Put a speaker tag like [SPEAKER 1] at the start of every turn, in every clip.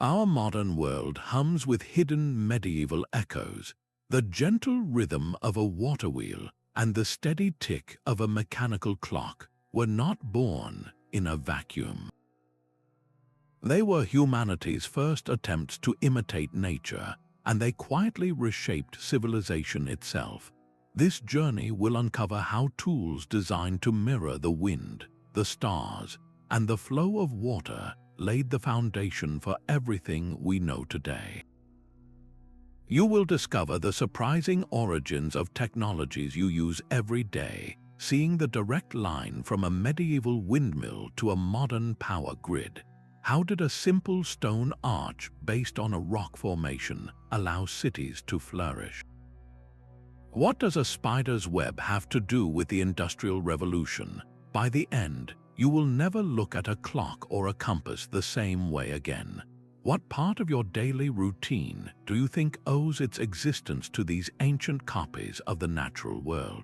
[SPEAKER 1] Our modern world hums with hidden medieval echoes, the gentle rhythm of a water wheel and the steady tick of a mechanical clock were not born in a vacuum. They were humanity's first attempts to imitate nature, and they quietly reshaped civilization itself. This journey will uncover how tools designed to mirror the wind, the stars, and the flow of water laid the foundation for everything we know today. You will discover the surprising origins of technologies you use every day, seeing the direct line from a medieval windmill to a modern power grid. How did a simple stone arch based on a rock formation allow cities to flourish? What does a spider's web have to do with the Industrial Revolution? By the end, you will never look at a clock or a compass the same way again. What part of your daily routine do you think owes its existence to these ancient copies of the natural world?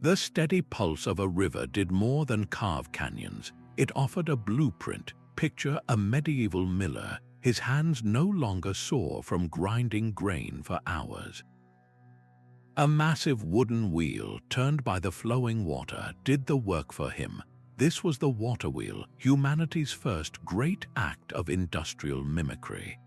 [SPEAKER 1] The steady pulse of a river did more than carve canyons. It offered a blueprint. Picture a medieval miller, his hands no longer sore from grinding grain for hours. A massive wooden wheel turned by the flowing water did the work for him. This was the waterwheel, humanity's first great act of industrial mimicry.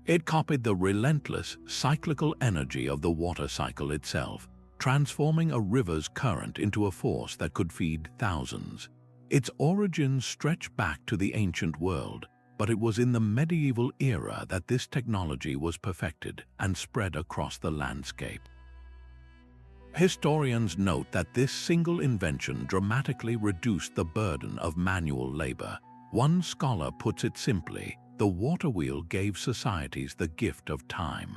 [SPEAKER 1] It copied the relentless, cyclical energy of the water cycle itself, transforming a river's current into a force that could feed thousands. Its origins stretch back to the ancient world, but it was in the medieval era that this technology was perfected and spread across the landscape. Historians note that this single invention dramatically reduced the burden of manual labor. One scholar puts it simply, the waterwheel gave societies the gift of time.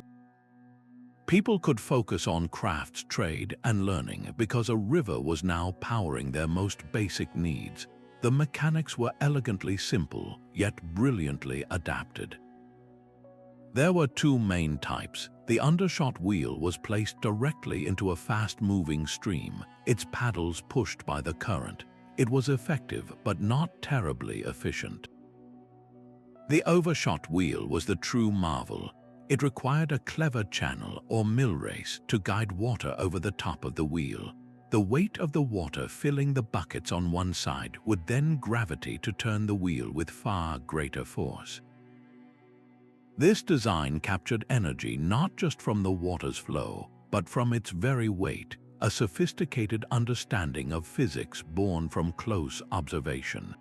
[SPEAKER 1] People could focus on crafts, trade, and learning because a river was now powering their most basic needs. The mechanics were elegantly simple, yet brilliantly adapted. There were two main types. The undershot wheel was placed directly into a fast-moving stream, its paddles pushed by the current. It was effective, but not terribly efficient. The overshot wheel was the true marvel. It required a clever channel or mill race to guide water over the top of the wheel. The weight of the water filling the buckets on one side would then gravity to turn the wheel with far greater force. This design captured energy not just from the water's flow, but from its very weight, a sophisticated understanding of physics born from close observation.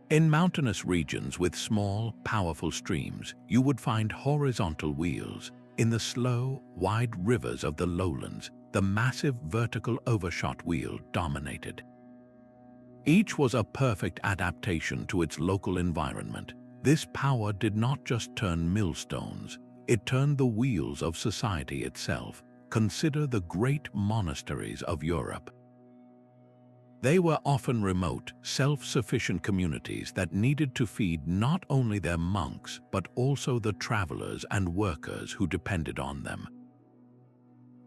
[SPEAKER 1] In mountainous regions with small, powerful streams, you would find horizontal wheels. In the slow, wide rivers of the lowlands, the massive vertical overshot wheel dominated. Each was a perfect adaptation to its local environment. This power did not just turn millstones, it turned the wheels of society itself. Consider the great monasteries of Europe. They were often remote, self-sufficient communities that needed to feed not only their monks but also the travelers and workers who depended on them.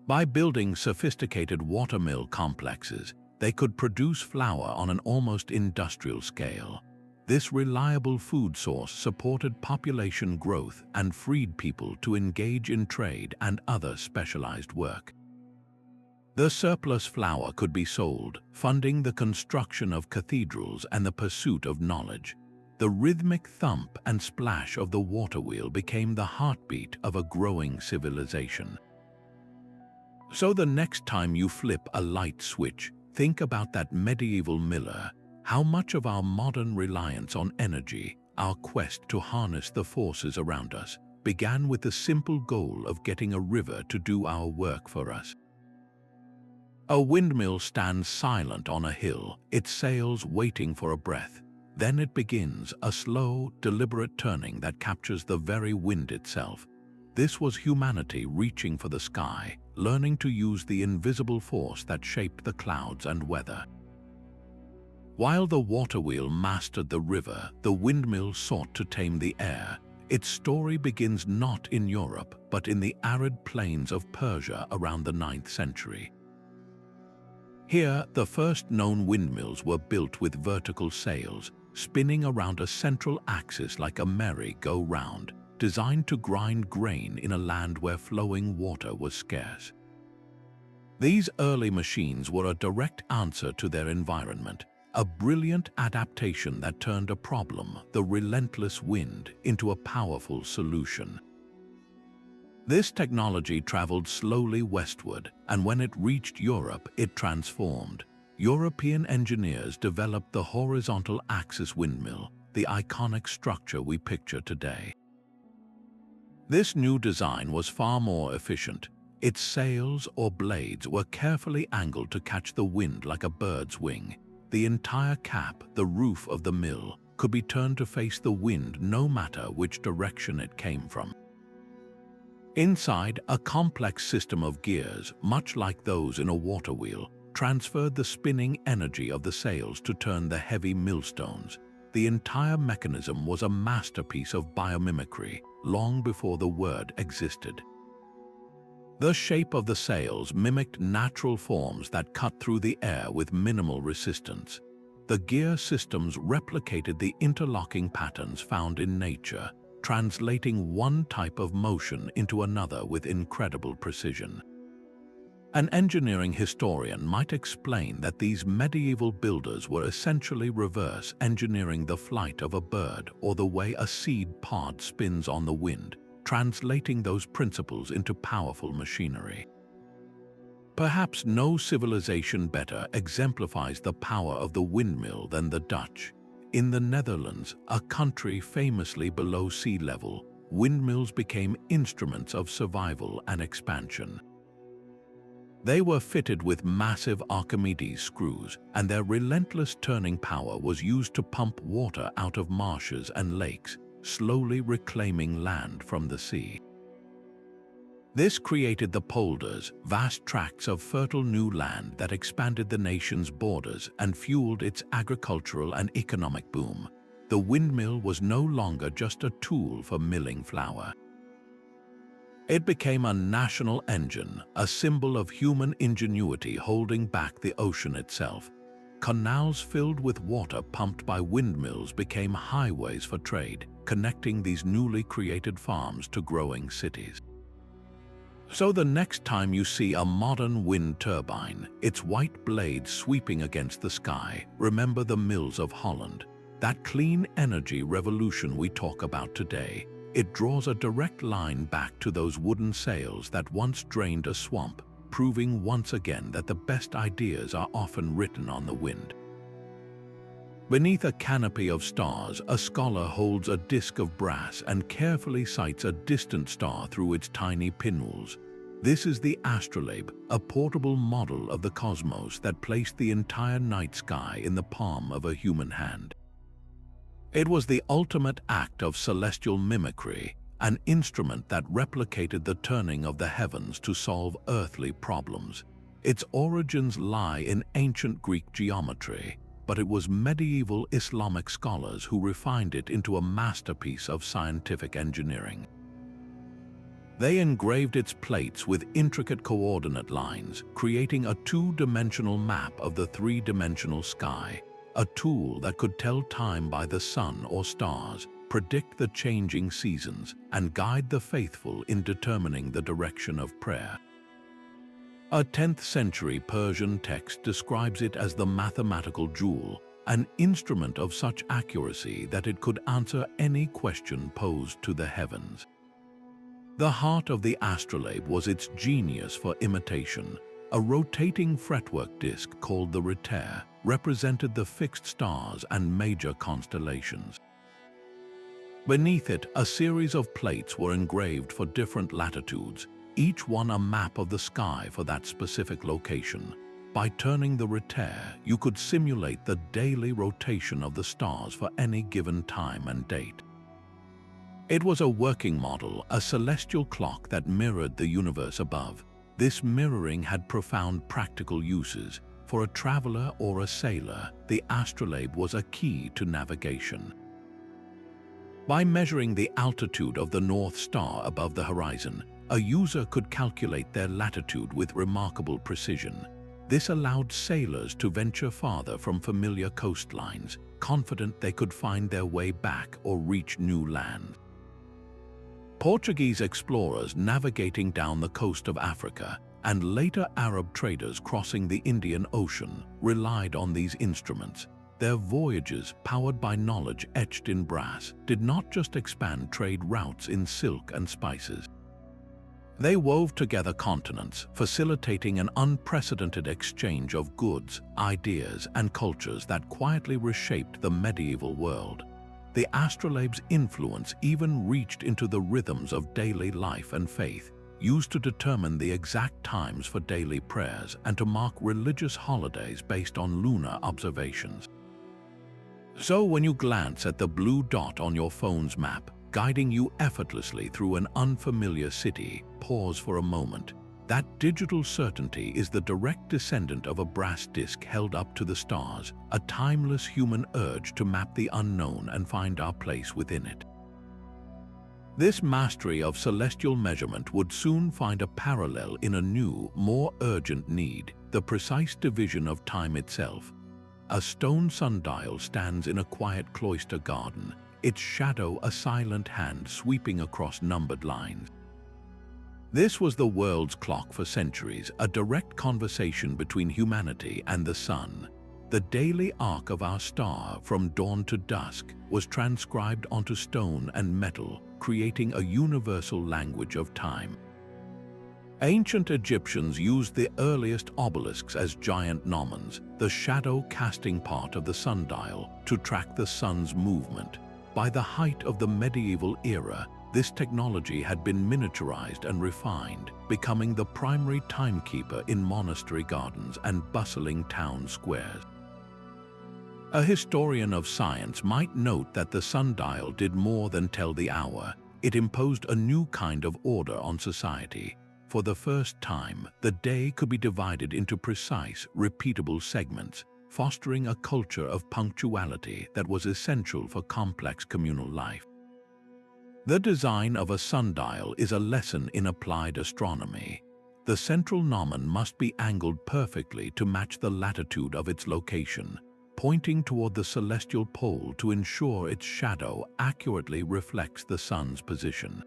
[SPEAKER 1] By building sophisticated watermill complexes, they could produce flour on an almost industrial scale. This reliable food source supported population growth and freed people to engage in trade and other specialized work. The surplus flour could be sold, funding the construction of cathedrals and the pursuit of knowledge. The rhythmic thump and splash of the waterwheel became the heartbeat of a growing civilization. So the next time you flip a light switch, think about that medieval miller. How much of our modern reliance on energy, our quest to harness the forces around us, began with the simple goal of getting a river to do our work for us. A windmill stands silent on a hill, its sails waiting for a breath. Then it begins, a slow, deliberate turning that captures the very wind itself. This was humanity reaching for the sky, learning to use the invisible force that shaped the clouds and weather. While the waterwheel mastered the river, the windmill sought to tame the air. Its story begins not in Europe, but in the arid plains of Persia around the 9th century. Here, the first known windmills were built with vertical sails, spinning around a central axis like a merry-go-round, designed to grind grain in a land where flowing water was scarce. These early machines were a direct answer to their environment, a brilliant adaptation that turned a problem, the relentless wind, into a powerful solution. This technology traveled slowly westward, and when it reached Europe, it transformed. European engineers developed the horizontal axis windmill, the iconic structure we picture today. This new design was far more efficient. Its sails or blades were carefully angled to catch the wind like a bird's wing. The entire cap, the roof of the mill, could be turned to face the wind no matter which direction it came from. Inside, a complex system of gears, much like those in a waterwheel, transferred the spinning energy of the sails to turn the heavy millstones. The entire mechanism was a masterpiece of biomimicry, long before the word existed. The shape of the sails mimicked natural forms that cut through the air with minimal resistance. The gear systems replicated the interlocking patterns found in nature, translating one type of motion into another with incredible precision. An engineering historian might explain that these medieval builders were essentially reverse engineering the flight of a bird or the way a seed pod spins on the wind, translating those principles into powerful machinery. Perhaps no civilization better exemplifies the power of the windmill than the Dutch. In the Netherlands, a country famously below sea level, windmills became instruments of survival and expansion. They were fitted with massive Archimedes screws, and their relentless turning power was used to pump water out of marshes and lakes, slowly reclaiming land from the sea. This created the polders, vast tracts of fertile new land that expanded the nation's borders and fueled its agricultural and economic boom. The windmill was no longer just a tool for milling flour. It became a national engine, a symbol of human ingenuity holding back the ocean itself. Canals filled with water pumped by windmills became highways for trade, connecting these newly created farms to growing cities. So the next time you see a modern wind turbine, its white blades sweeping against the sky, remember the mills of Holland. That clean energy revolution we talk about today. It draws a direct line back to those wooden sails that once drained a swamp, proving once again that the best ideas are often written on the wind. Beneath a canopy of stars, a scholar holds a disc of brass and carefully sights a distant star through its tiny pinwheels. This is the Astrolabe, a portable model of the cosmos that placed the entire night sky in the palm of a human hand. It was the ultimate act of celestial mimicry, an instrument that replicated the turning of the heavens to solve earthly problems. Its origins lie in ancient Greek geometry, but it was medieval Islamic scholars who refined it into a masterpiece of scientific engineering. They engraved its plates with intricate coordinate lines, creating a two-dimensional map of the three-dimensional sky, a tool that could tell time by the sun or stars, predict the changing seasons, and guide the faithful in determining the direction of prayer. A 10th century Persian text describes it as the mathematical jewel, an instrument of such accuracy that it could answer any question posed to the heavens. The heart of the astrolabe was its genius for imitation. A rotating fretwork disc called the retere represented the fixed stars and major constellations. Beneath it, a series of plates were engraved for different latitudes, each one a map of the sky for that specific location. By turning the retere, you could simulate the daily rotation of the stars for any given time and date. It was a working model, a celestial clock that mirrored the universe above. This mirroring had profound practical uses. For a traveler or a sailor, the astrolabe was a key to navigation. By measuring the altitude of the North Star above the horizon, a user could calculate their latitude with remarkable precision. This allowed sailors to venture farther from familiar coastlines, confident they could find their way back or reach new land. Portuguese explorers navigating down the coast of Africa and later Arab traders crossing the Indian Ocean relied on these instruments. Their voyages, powered by knowledge etched in brass, did not just expand trade routes in silk and spices. They wove together continents, facilitating an unprecedented exchange of goods, ideas, and cultures that quietly reshaped the medieval world. The astrolabe's influence even reached into the rhythms of daily life and faith, used to determine the exact times for daily prayers and to mark religious holidays based on lunar observations. So when you glance at the blue dot on your phone's map, guiding you effortlessly through an unfamiliar city, pause for a moment. That digital certainty is the direct descendant of a brass disc held up to the stars, a timeless human urge to map the unknown and find our place within it. This mastery of celestial measurement would soon find a parallel in a new, more urgent need, the precise division of time itself. A stone sundial stands in a quiet cloister garden, its shadow a silent hand sweeping across numbered lines. This was the world's clock for centuries, a direct conversation between humanity and the sun. The daily arc of our star, from dawn to dusk, was transcribed onto stone and metal, creating a universal language of time. Ancient Egyptians used the earliest obelisks as giant gnomons, the shadow-casting part of the sundial, to track the sun's movement. By the height of the medieval era, this technology had been miniaturized and refined, becoming the primary timekeeper in monastery gardens and bustling town squares. A historian of science might note that the sundial did more than tell the hour. It imposed a new kind of order on society. For the first time, the day could be divided into precise, repeatable segments, fostering a culture of punctuality that was essential for complex communal life. The design of a sundial is a lesson in applied astronomy. The central gnomon must be angled perfectly to match the latitude of its location, pointing toward the celestial pole to ensure its shadow accurately reflects the sun's position.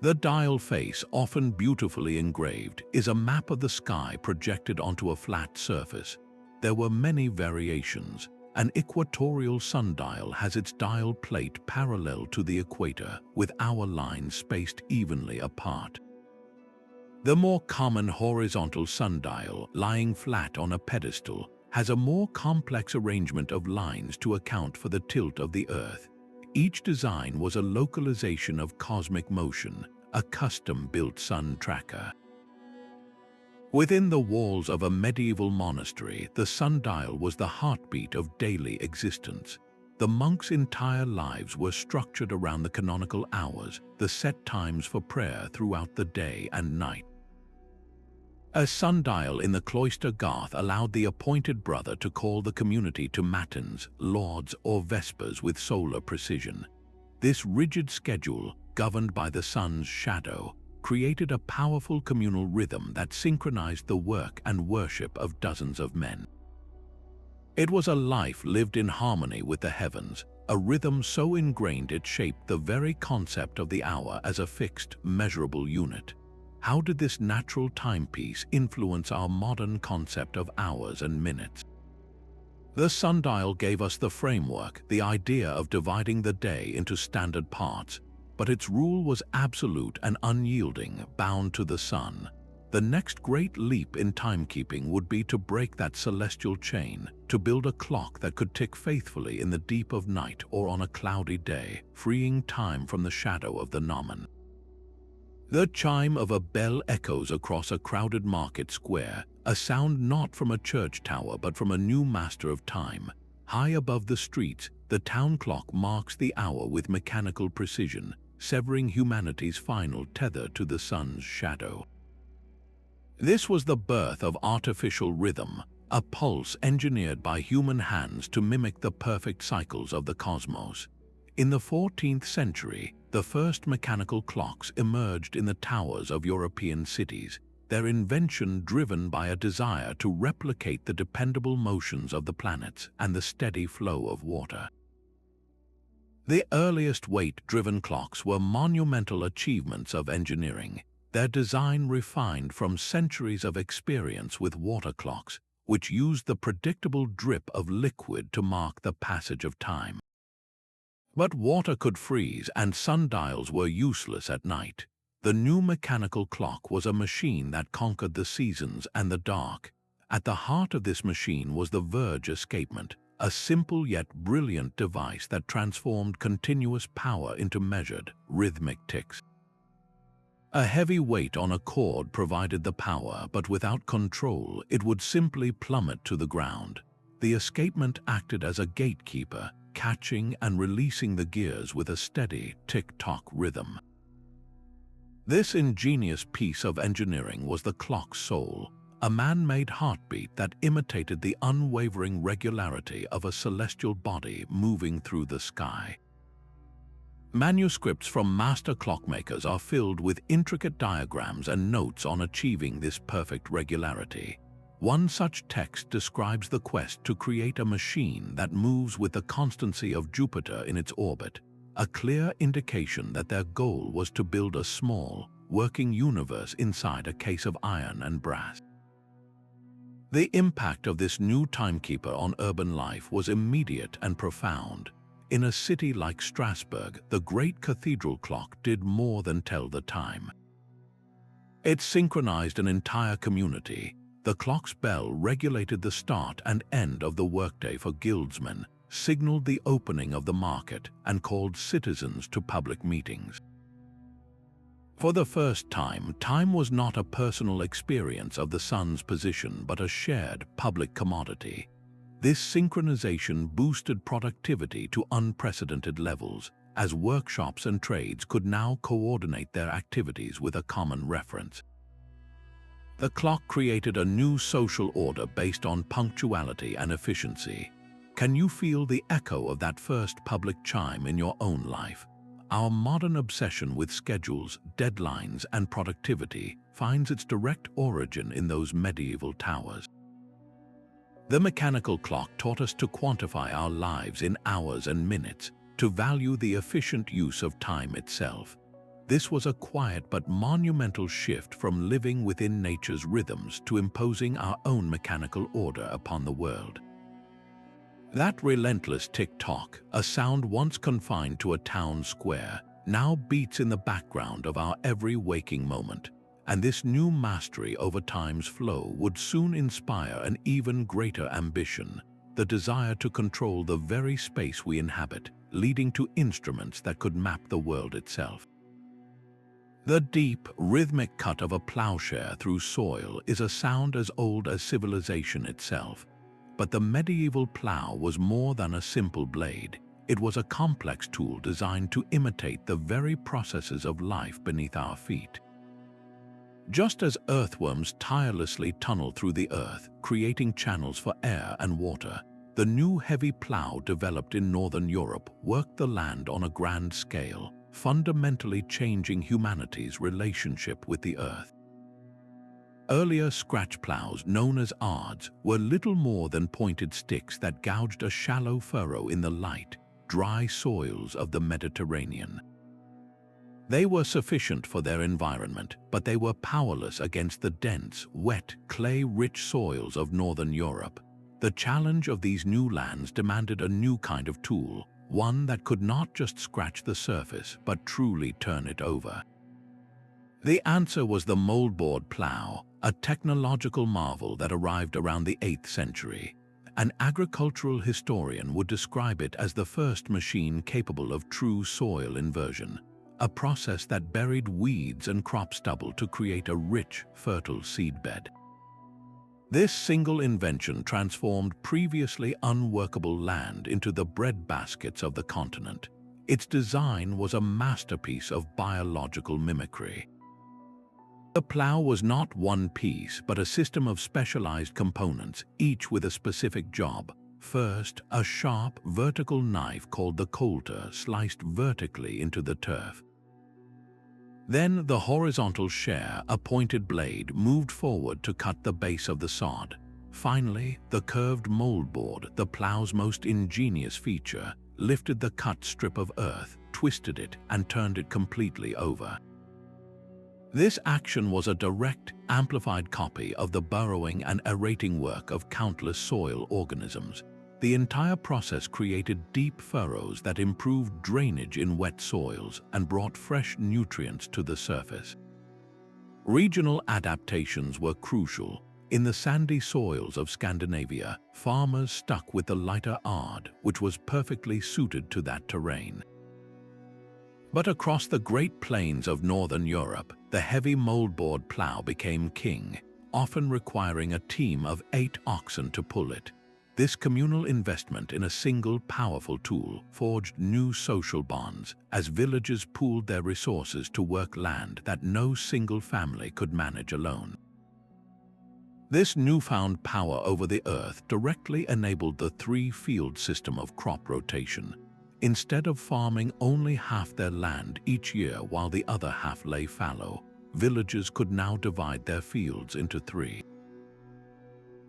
[SPEAKER 1] The dial face, often beautifully engraved, is a map of the sky projected onto a flat surface. There were many variations. An equatorial sundial has its dial plate parallel to the equator, with hour lines spaced evenly apart. The more common horizontal sundial, lying flat on a pedestal, has a more complex arrangement of lines to account for the tilt of the Earth. Each design was a localization of cosmic motion, a custom-built sun tracker. Within the walls of a medieval monastery, the sundial was the heartbeat of daily existence. The monks' entire lives were structured around the canonical hours, the set times for prayer throughout the day and night. A sundial in the cloister garth allowed the appointed brother to call the community to matins, lauds, or vespers with solar precision. This rigid schedule, governed by the sun's shadow, created a powerful communal rhythm that synchronized the work and worship of dozens of men. It was a life lived in harmony with the heavens, a rhythm so ingrained it shaped the very concept of the hour as a fixed, measurable unit. How did this natural timepiece influence our modern concept of hours and minutes? The sundial gave us the framework, the idea of dividing the day into standard parts, but its rule was absolute and unyielding, bound to the sun. The next great leap in timekeeping would be to break that celestial chain, to build a clock that could tick faithfully in the deep of night or on a cloudy day, freeing time from the shadow of the gnomon. The chime of a bell echoes across a crowded market square, a sound not from a church tower but from a new master of time. High above the streets, the town clock marks the hour with mechanical precision, severing humanity's final tether to the sun's shadow. This was the birth of artificial rhythm, a pulse engineered by human hands to mimic the perfect cycles of the cosmos. In the 14th century, the first mechanical clocks emerged in the towers of European cities. their invention driven by a desire to replicate the dependable motions of the planets and the steady flow of water. The earliest weight-driven clocks were monumental achievements of engineering, their design refined from centuries of experience with water clocks, which used the predictable drip of liquid to mark the passage of time. But water could freeze and sundials were useless at night. The new mechanical clock was a machine that conquered the seasons and the dark. At the heart of this machine was the verge escapement, a simple yet brilliant device that transformed continuous power into measured, rhythmic ticks. A heavy weight on a cord provided the power, but without control, it would simply plummet to the ground. The escapement acted as a gatekeeper, catching and releasing the gears with a steady tick-tock rhythm. This ingenious piece of engineering was the clock's soul, a man-made heartbeat that imitated the unwavering regularity of a celestial body moving through the sky. Manuscripts from master clockmakers are filled with intricate diagrams and notes on achieving this perfect regularity. One such text describes the quest to create a machine that moves with the constancy of Jupiter in its orbit, a clear indication that their goal was to build a small, working universe inside a case of iron and brass. The impact of this new timekeeper on urban life was immediate and profound. In a city like Strasbourg, the great cathedral clock did more than tell the time. It synchronized an entire community. The clock's bell regulated the start and end of the workday for guildsmen, signaled the opening of the market, and called citizens to public meetings. For the first time, time was not a personal experience of the sun's position but a shared public commodity. This synchronization boosted productivity to unprecedented levels, as workshops and trades could now coordinate their activities with a common reference. The clock created a new social order based on punctuality and efficiency. Can you feel the echo of that first public chime in your own life? Our modern obsession with schedules, deadlines, and productivity finds its direct origin in those medieval towers. The mechanical clock taught us to quantify our lives in hours and minutes, to value the efficient use of time itself. This was a quiet but monumental shift from living within nature's rhythms to imposing our own mechanical order upon the world. That relentless tick-tock, a sound once confined to a town square, now beats in the background of our every waking moment. And this new mastery over time's flow would soon inspire an even greater ambition, the desire to control the very space we inhabit, leading to instruments that could map the world itself. The deep, rhythmic cut of a plowshare through soil is a sound as old as civilization itself. But the medieval plow was more than a simple blade. It was a complex tool designed to imitate the very processes of life beneath our feet. Just as earthworms tirelessly tunnel through the earth, creating channels for air and water, the new heavy plow developed in Northern Europe worked the land on a grand scale, fundamentally changing humanity's relationship with the earth. Earlier scratch plows, known as ards, were little more than pointed sticks that gouged a shallow furrow in the light, dry soils of the Mediterranean. They were sufficient for their environment, but they were powerless against the dense, wet, clay-rich soils of Northern Europe. The challenge of these new lands demanded a new kind of tool, one that could not just scratch the surface, but truly turn it over. The answer was the moldboard plow, a technological marvel that arrived around the 8th century. An agricultural historian would describe it as the first machine capable of true soil inversion, a process that buried weeds and crop stubble to create a rich, fertile seedbed. This single invention transformed previously unworkable land into the breadbaskets of the continent. Its design was a masterpiece of biological mimicry. The plow was not one piece, but a system of specialized components, each with a specific job. First, a sharp, vertical knife called the coulter sliced vertically into the turf. Then the horizontal share, a pointed blade, moved forward to cut the base of the sod. Finally, the curved moldboard, the plow's most ingenious feature, lifted the cut strip of earth, twisted it, and turned it completely over. This action was a direct, amplified copy of the burrowing and aerating work of countless soil organisms. The entire process created deep furrows that improved drainage in wet soils and brought fresh nutrients to the surface. Regional adaptations were crucial. In the sandy soils of Scandinavia, farmers stuck with the lighter ard, which was perfectly suited to that terrain. But across the Great Plains of Northern Europe, the heavy moldboard plow became king, often requiring a team of 8 oxen to pull it. This communal investment in a single powerful tool forged new social bonds as villages pooled their resources to work land that no single family could manage alone. This newfound power over the earth directly enabled the 3-field system of crop rotation. Instead of farming only half their land each year while the other half lay fallow, villagers could now divide their fields into 3.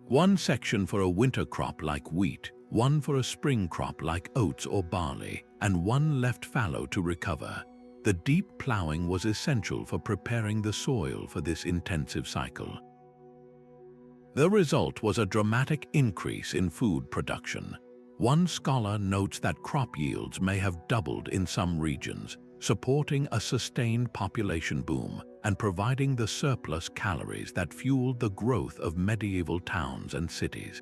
[SPEAKER 1] One section for a winter crop like wheat, one for a spring crop like oats or barley, and one left fallow to recover. The deep plowing was essential for preparing the soil for this intensive cycle. The result was a dramatic increase in food production. One scholar notes that crop yields may have doubled in some regions, supporting a sustained population boom and providing the surplus calories that fueled the growth of medieval towns and cities.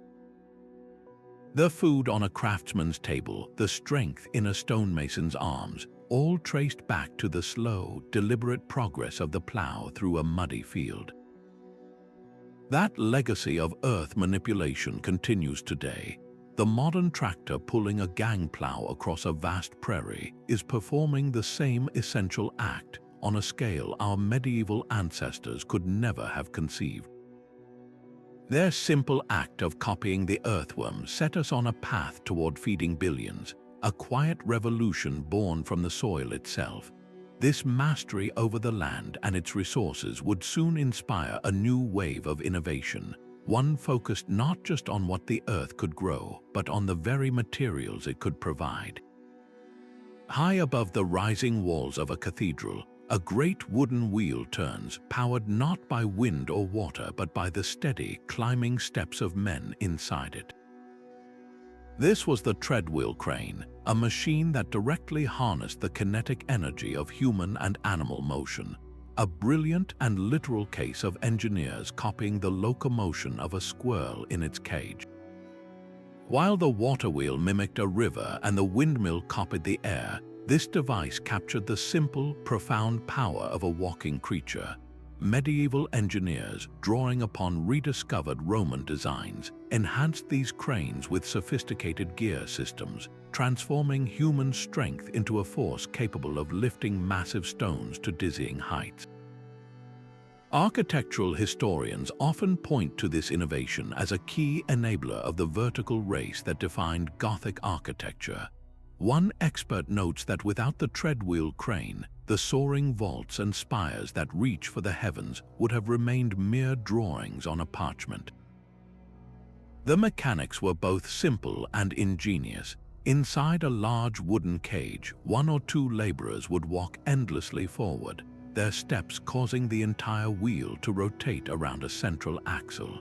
[SPEAKER 1] The food on a craftsman's table, the strength in a stonemason's arms, all traced back to the slow, deliberate progress of the plow through a muddy field. That legacy of earth manipulation continues today. The modern tractor pulling a gang plow across a vast prairie is performing the same essential act on a scale our medieval ancestors could never have conceived. Their simple act of copying the earthworm set us on a path toward feeding billions, a quiet revolution born from the soil itself. This mastery over the land and its resources would soon inspire a new wave of innovation, one focused not just on what the earth could grow, but on the very materials it could provide. High above the rising walls of a cathedral, a great wooden wheel turns, powered not by wind or water, but by the steady, climbing steps of men inside it. This was the treadmill crane, a machine that directly harnessed the kinetic energy of human and animal motion, a brilliant and literal case of engineers copying the locomotion of a squirrel in its cage. While the waterwheel mimicked a river and the windmill copied the air, this device captured the simple, profound power of a walking creature. Medieval engineers, drawing upon rediscovered Roman designs, enhanced these cranes with sophisticated gear systems, transforming human strength into a force capable of lifting massive stones to dizzying heights. Architectural historians often point to this innovation as a key enabler of the vertical race that defined Gothic architecture. One expert notes that without the treadwheel crane, the soaring vaults and spires that reach for the heavens would have remained mere drawings on a parchment. The mechanics were both simple and ingenious. Inside a large wooden cage, 1 or 2 laborers would walk endlessly forward, their steps causing the entire wheel to rotate around a central axle.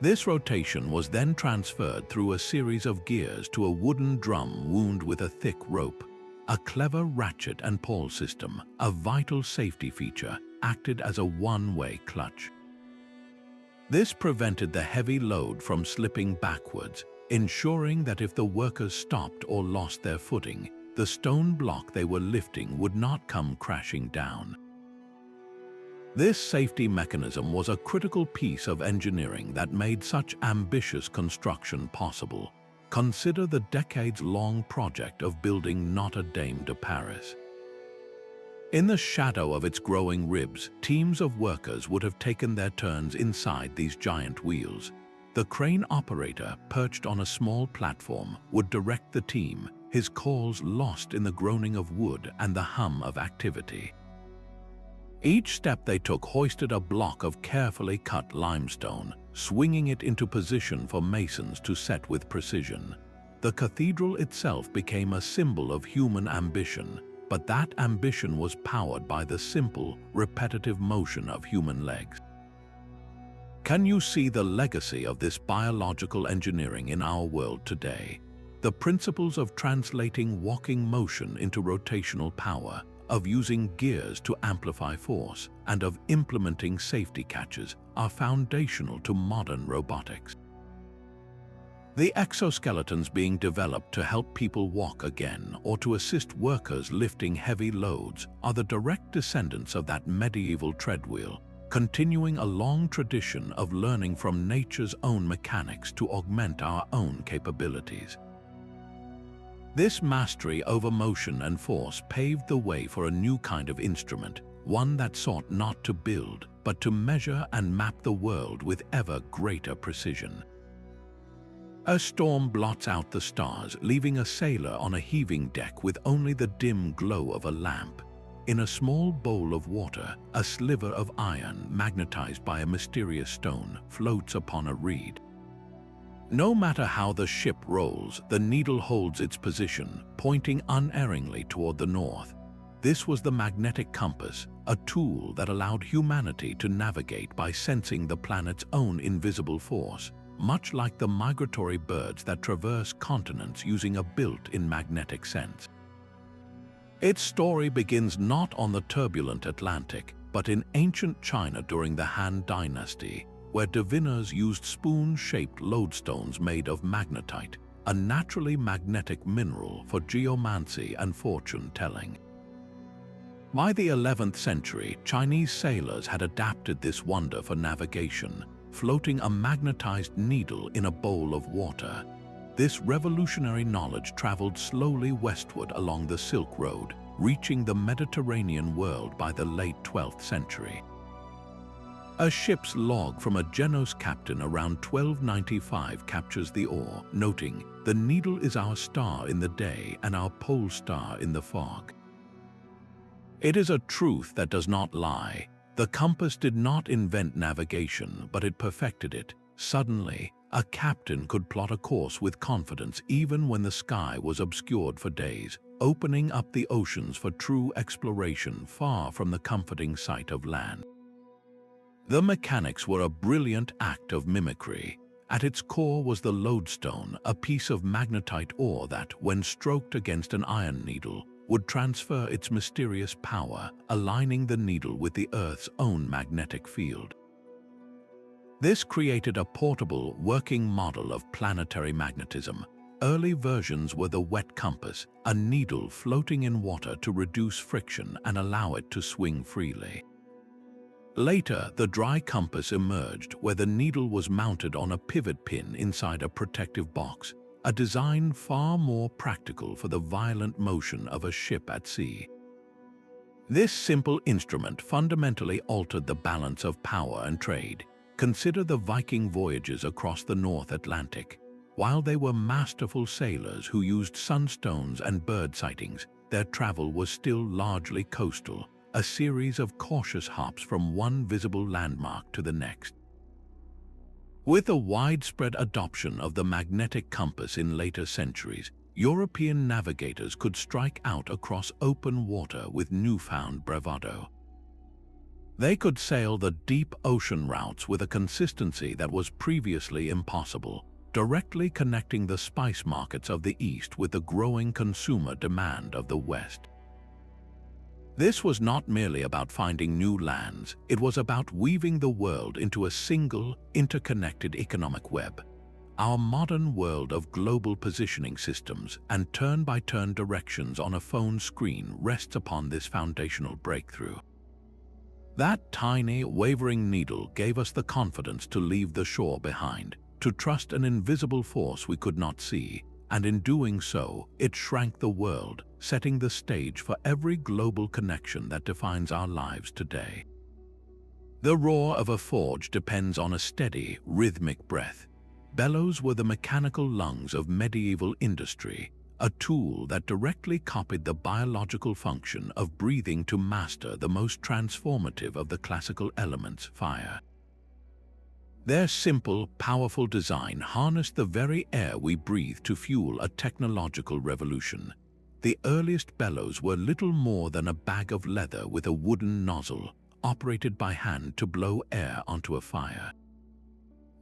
[SPEAKER 1] This rotation was then transferred through a series of gears to a wooden drum wound with a thick rope. A clever ratchet and pawl system, a vital safety feature, acted as a one-way clutch. This prevented the heavy load from slipping backwards, ensuring that if the workers stopped or lost their footing, the stone block they were lifting would not come crashing down. This safety mechanism was a critical piece of engineering that made such ambitious construction possible. Consider the decades-long project of building Notre Dame de Paris. In the shadow of its growing ribs, teams of workers would have taken their turns inside these giant wheels. The crane operator, perched on a small platform, would direct the team, his calls lost in the groaning of wood and the hum of activity. Each step they took hoisted a block of carefully cut limestone, swinging it into position for masons to set with precision. The cathedral itself became a symbol of human ambition, but that ambition was powered by the simple, repetitive motion of human legs. Can you see the legacy of this biological engineering in our world today? The principles of translating walking motion into rotational power, of using gears to amplify force, and of implementing safety catches are foundational to modern robotics. The exoskeletons being developed to help people walk again or to assist workers lifting heavy loads are the direct descendants of that medieval treadwheel, continuing a long tradition of learning from nature's own mechanics to augment our own capabilities. This mastery over motion and force paved the way for a new kind of instrument, one that sought not to build, but to measure and map the world with ever greater precision. A storm blots out the stars, leaving a sailor on a heaving deck with only the dim glow of a lamp. In a small bowl of water, a sliver of iron, magnetized by a mysterious stone, floats upon a reed. No matter how the ship rolls, the needle holds its position, pointing unerringly toward the north. This was the magnetic compass, a tool that allowed humanity to navigate by sensing the planet's own invisible force, much like the migratory birds that traverse continents using a built-in magnetic sense. Its story begins not on the turbulent Atlantic, but in ancient China during the Han Dynasty, where diviners used spoon-shaped lodestones made of magnetite, a naturally magnetic mineral for geomancy and fortune-telling. By the 11th century, Chinese sailors had adapted this wonder for navigation, floating a magnetized needle in a bowl of water. This revolutionary knowledge traveled slowly westward along the Silk Road, reaching the Mediterranean world by the late 12th century. A ship's log from a Genoese captain around 1295 captures the oar, noting, "The needle is our star in the day and our pole star in the fog." It is a truth that does not lie. The compass did not invent navigation, but it perfected it. Suddenly, a captain could plot a course with confidence even when the sky was obscured for days, opening up the oceans for true exploration far from the comforting sight of land. The mechanics were a brilliant act of mimicry. At its core was the lodestone, a piece of magnetite ore that, when stroked against an iron needle, would transfer its mysterious power, aligning the needle with the Earth's own magnetic field. This created a portable, working model of planetary magnetism. Early versions were the wet compass, a needle floating in water to reduce friction and allow it to swing freely. Later, the dry compass emerged, where the needle was mounted on a pivot pin inside a protective box, a design far more practical for the violent motion of a ship at sea. This simple instrument fundamentally altered the balance of power and trade. Consider the Viking voyages across the North Atlantic. While they were masterful sailors who used sunstones and bird sightings, their travel was still largely coastal, a series of cautious hops from one visible landmark to the next. With the widespread adoption of the magnetic compass in later centuries, European navigators could strike out across open water with newfound bravado. They could sail the deep ocean routes with a consistency that was previously impossible, directly connecting the spice markets of the East with the growing consumer demand of the West. This was not merely about finding new lands, it was about weaving the world into a single, interconnected economic web. Our modern world of global positioning systems and turn-by-turn directions on a phone screen rests upon this foundational breakthrough. That tiny, wavering needle gave us the confidence to leave the shore behind, to trust an invisible force we could not see, and in doing so, it shrank the world, setting the stage for every global connection that defines our lives today. The roar of a forge depends on a steady, rhythmic breath. Bellows were the mechanical lungs of medieval industry, a tool that directly copied the biological function of breathing to master the most transformative of the classical elements, fire. Their simple, powerful design harnessed the very air we breathe to fuel a technological revolution. The earliest bellows were little more than a bag of leather with a wooden nozzle, operated by hand to blow air onto a fire.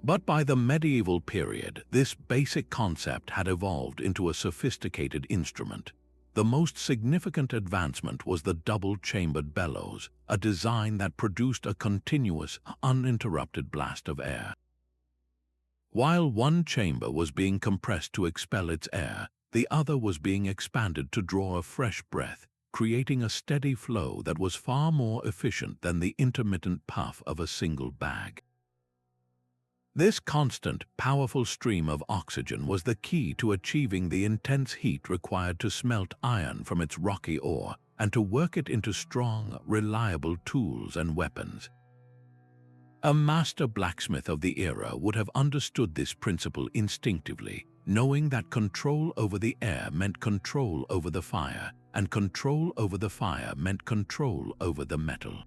[SPEAKER 1] But by the medieval period, this basic concept had evolved into a sophisticated instrument. The most significant advancement was the double-chambered bellows, a design that produced a continuous, uninterrupted blast of air. While one chamber was being compressed to expel its air, the other was being expanded to draw a fresh breath, creating a steady flow that was far more efficient than the intermittent puff of a single bag. This constant, powerful stream of oxygen was the key to achieving the intense heat required to smelt iron from its rocky ore and to work it into strong, reliable tools and weapons. A master blacksmith of the era would have understood this principle instinctively, knowing that control over the air meant control over the fire, and control over the fire meant control over the metal.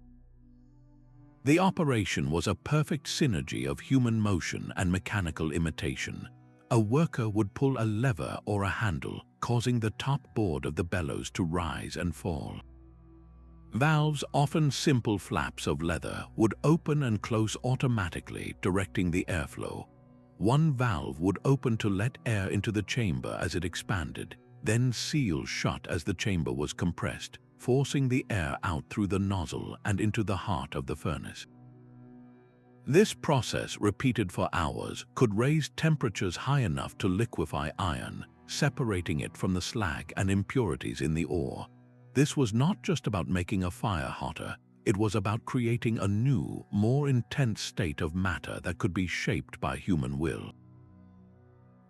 [SPEAKER 1] The operation was a perfect synergy of human motion and mechanical imitation. A worker would pull a lever or a handle, causing the top board of the bellows to rise and fall. Valves, often simple flaps of leather, would open and close automatically, directing the airflow. One valve would open to let air into the chamber as it expanded, then seal shut as the chamber was compressed, forcing the air out through the nozzle and into the heart of the furnace. This process, repeated for hours, could raise temperatures high enough to liquefy iron, separating it from the slag and impurities in the ore. This was not just about making a fire hotter, it was about creating a new, more intense state of matter that could be shaped by human will.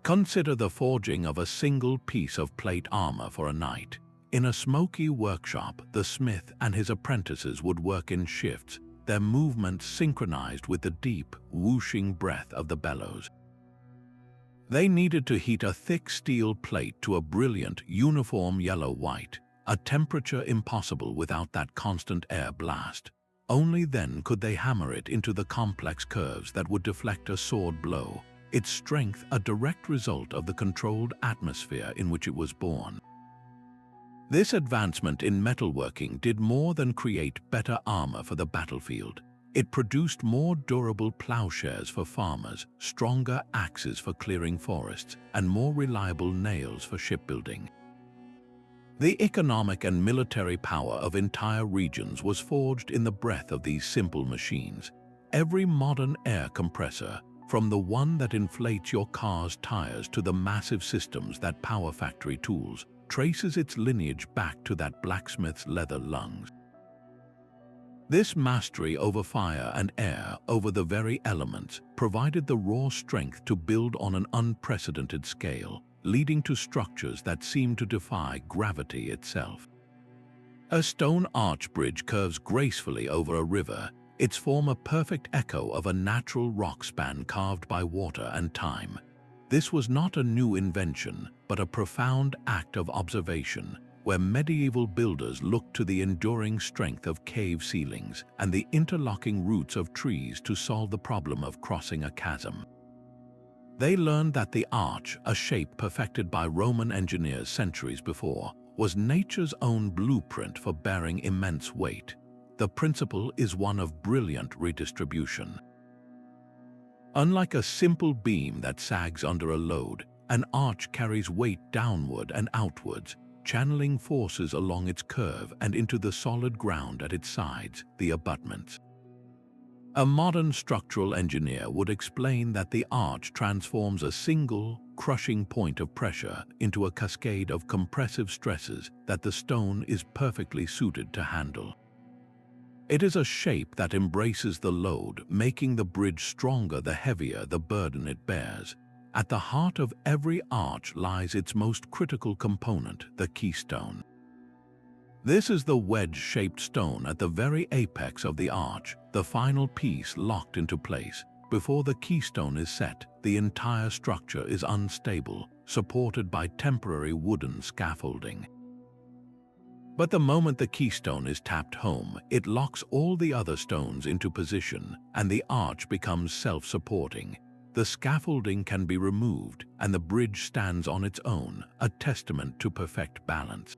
[SPEAKER 1] Consider the forging of a single piece of plate armor for a knight. In a smoky workshop, the smith and his apprentices would work in shifts, their movements synchronized with the deep, whooshing breath of the bellows. They needed to heat a thick steel plate to a brilliant, uniform yellow-white, a temperature impossible without that constant air blast. Only then could they hammer it into the complex curves that would deflect a sword blow, its strength a direct result of the controlled atmosphere in which it was born. This advancement in metalworking did more than create better armor for the battlefield. It produced more durable plowshares for farmers, stronger axes for clearing forests, and more reliable nails for shipbuilding. The economic and military power of entire regions was forged in the breath of these simple machines. Every modern air compressor, from the one that inflates your car's tires to the massive systems that power factory tools, traces its lineage back to that blacksmith's leather lungs. This mastery over fire and air, over the very elements, provided the raw strength to build on an unprecedented scale, leading to structures that seemed to defy gravity itself. A stone arch bridge curves gracefully over a river, its form a perfect echo of a natural rock span carved by water and time. This was not a new invention, but a profound act of observation, where medieval builders looked to the enduring strength of cave ceilings and the interlocking roots of trees to solve the problem of crossing a chasm. They learned that the arch, a shape perfected by Roman engineers centuries before, was nature's own blueprint for bearing immense weight. The principle is one of brilliant redistribution. Unlike a simple beam that sags under a load, an arch carries weight downward and outwards, channeling forces along its curve and into the solid ground at its sides, the abutments. A modern structural engineer would explain that the arch transforms a single, crushing point of pressure into a cascade of compressive stresses that the stone is perfectly suited to handle. It is a shape that embraces the load, making the bridge stronger the heavier the burden it bears. At the heart of every arch lies its most critical component, the keystone. This is the wedge-shaped stone at the very apex of the arch, the final piece locked into place. Before the keystone is set, the entire structure is unstable, supported by temporary wooden scaffolding. But the moment the keystone is tapped home, it locks all the other stones into position, and the arch becomes self-supporting. The scaffolding can be removed, and the bridge stands on its own, a testament to perfect balance.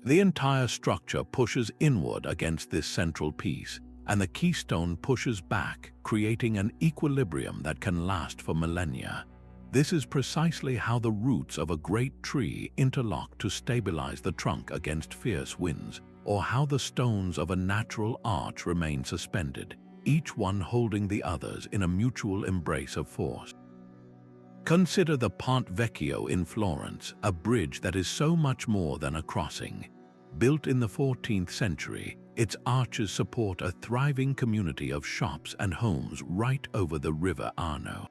[SPEAKER 1] The entire structure pushes inward against this central piece, and the keystone pushes back, creating an equilibrium that can last for millennia. This is precisely how the roots of a great tree interlock to stabilize the trunk against fierce winds, or how the stones of a natural arch remain suspended, each one holding the others in a mutual embrace of force. Consider the Ponte Vecchio in Florence, a bridge that is so much more than a crossing. Built in the 14th century, its arches support a thriving community of shops and homes right over the River Arno.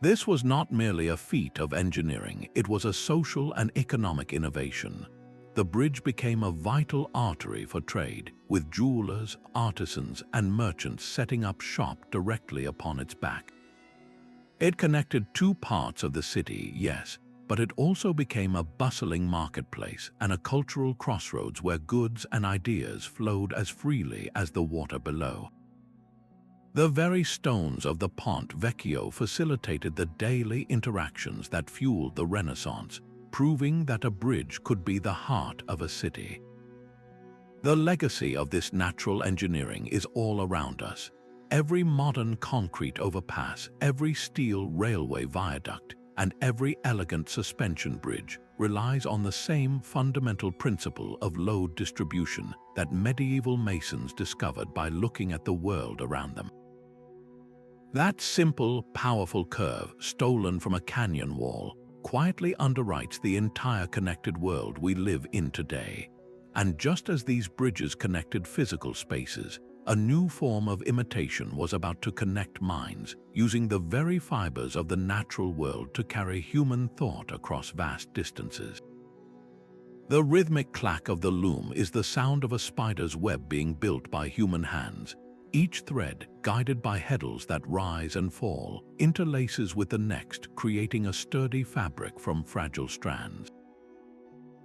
[SPEAKER 1] This was not merely a feat of engineering, it was a social and economic innovation. The bridge became a vital artery for trade, with jewelers, artisans, and merchants setting up shop directly upon its back. It connected two parts of the city, yes, but it also became a bustling marketplace and a cultural crossroads where goods and ideas flowed as freely as the water below. The very stones of the Ponte Vecchio facilitated the daily interactions that fueled the Renaissance, proving that a bridge could be the heart of a city. The legacy of this natural engineering is all around us. Every modern concrete overpass, every steel railway viaduct, and every elegant suspension bridge relies on the same fundamental principle of load distribution that medieval masons discovered by looking at the world around them. That simple, powerful curve, stolen from a canyon wall, quietly underwrites the entire connected world we live in today. And just as these bridges connected physical spaces, a new form of imitation was about to connect minds, using the very fibers of the natural world to carry human thought across vast distances. The rhythmic clack of the loom is the sound of a spider's web being built by human hands. Each thread, guided by heddles that rise and fall, interlaces with the next, creating a sturdy fabric from fragile strands.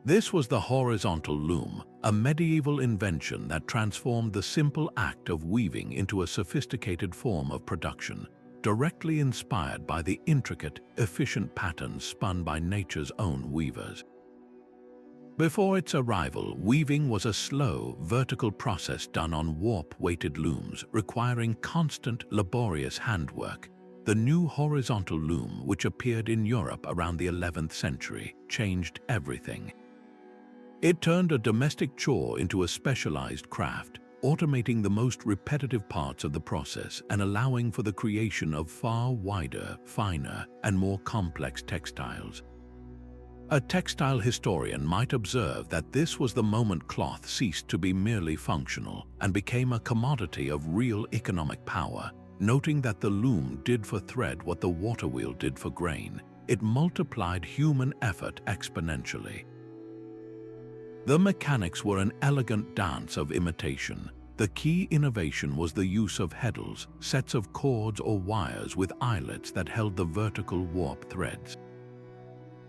[SPEAKER 1] This was the horizontal loom, a medieval invention that transformed the simple act of weaving into a sophisticated form of production, directly inspired by the intricate, efficient patterns spun by nature's own weavers. Before its arrival, weaving was a slow, vertical process done on warp-weighted looms, requiring constant, laborious handwork. The new horizontal loom, which appeared in Europe around the 11th century, changed everything. It turned a domestic chore into a specialized craft, automating the most repetitive parts of the process and allowing for the creation of far wider, finer, and more complex textiles. A textile historian might observe that this was the moment cloth ceased to be merely functional and became a commodity of real economic power, noting that the loom did for thread what the waterwheel did for grain. It multiplied human effort exponentially. The mechanics were an elegant dance of imitation. The key innovation was the use of heddles, sets of cords or wires with eyelets that held the vertical warp threads.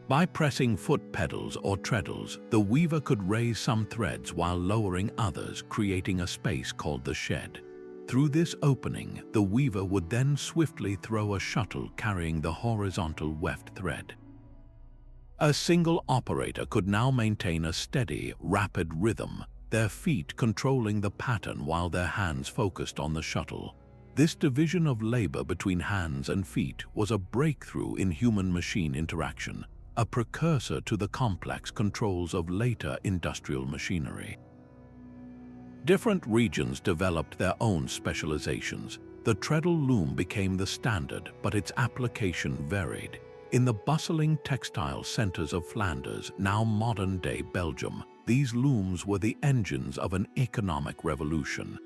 [SPEAKER 1] By pressing foot pedals or treadles, the weaver could raise some threads while lowering others, creating a space called the shed. Through this opening, the weaver would then swiftly throw a shuttle carrying the horizontal weft thread. A single operator could now maintain a steady, rapid rhythm, their feet controlling the pattern while their hands focused on the shuttle. This division of labor between hands and feet was a breakthrough in human-machine interaction, a precursor to the complex controls of later industrial machinery. Different regions developed their own specializations. The treadle loom became the standard, but its application varied. In the bustling textile centers of Flanders, now modern-day Belgium, these looms were the engines of an economic revolution.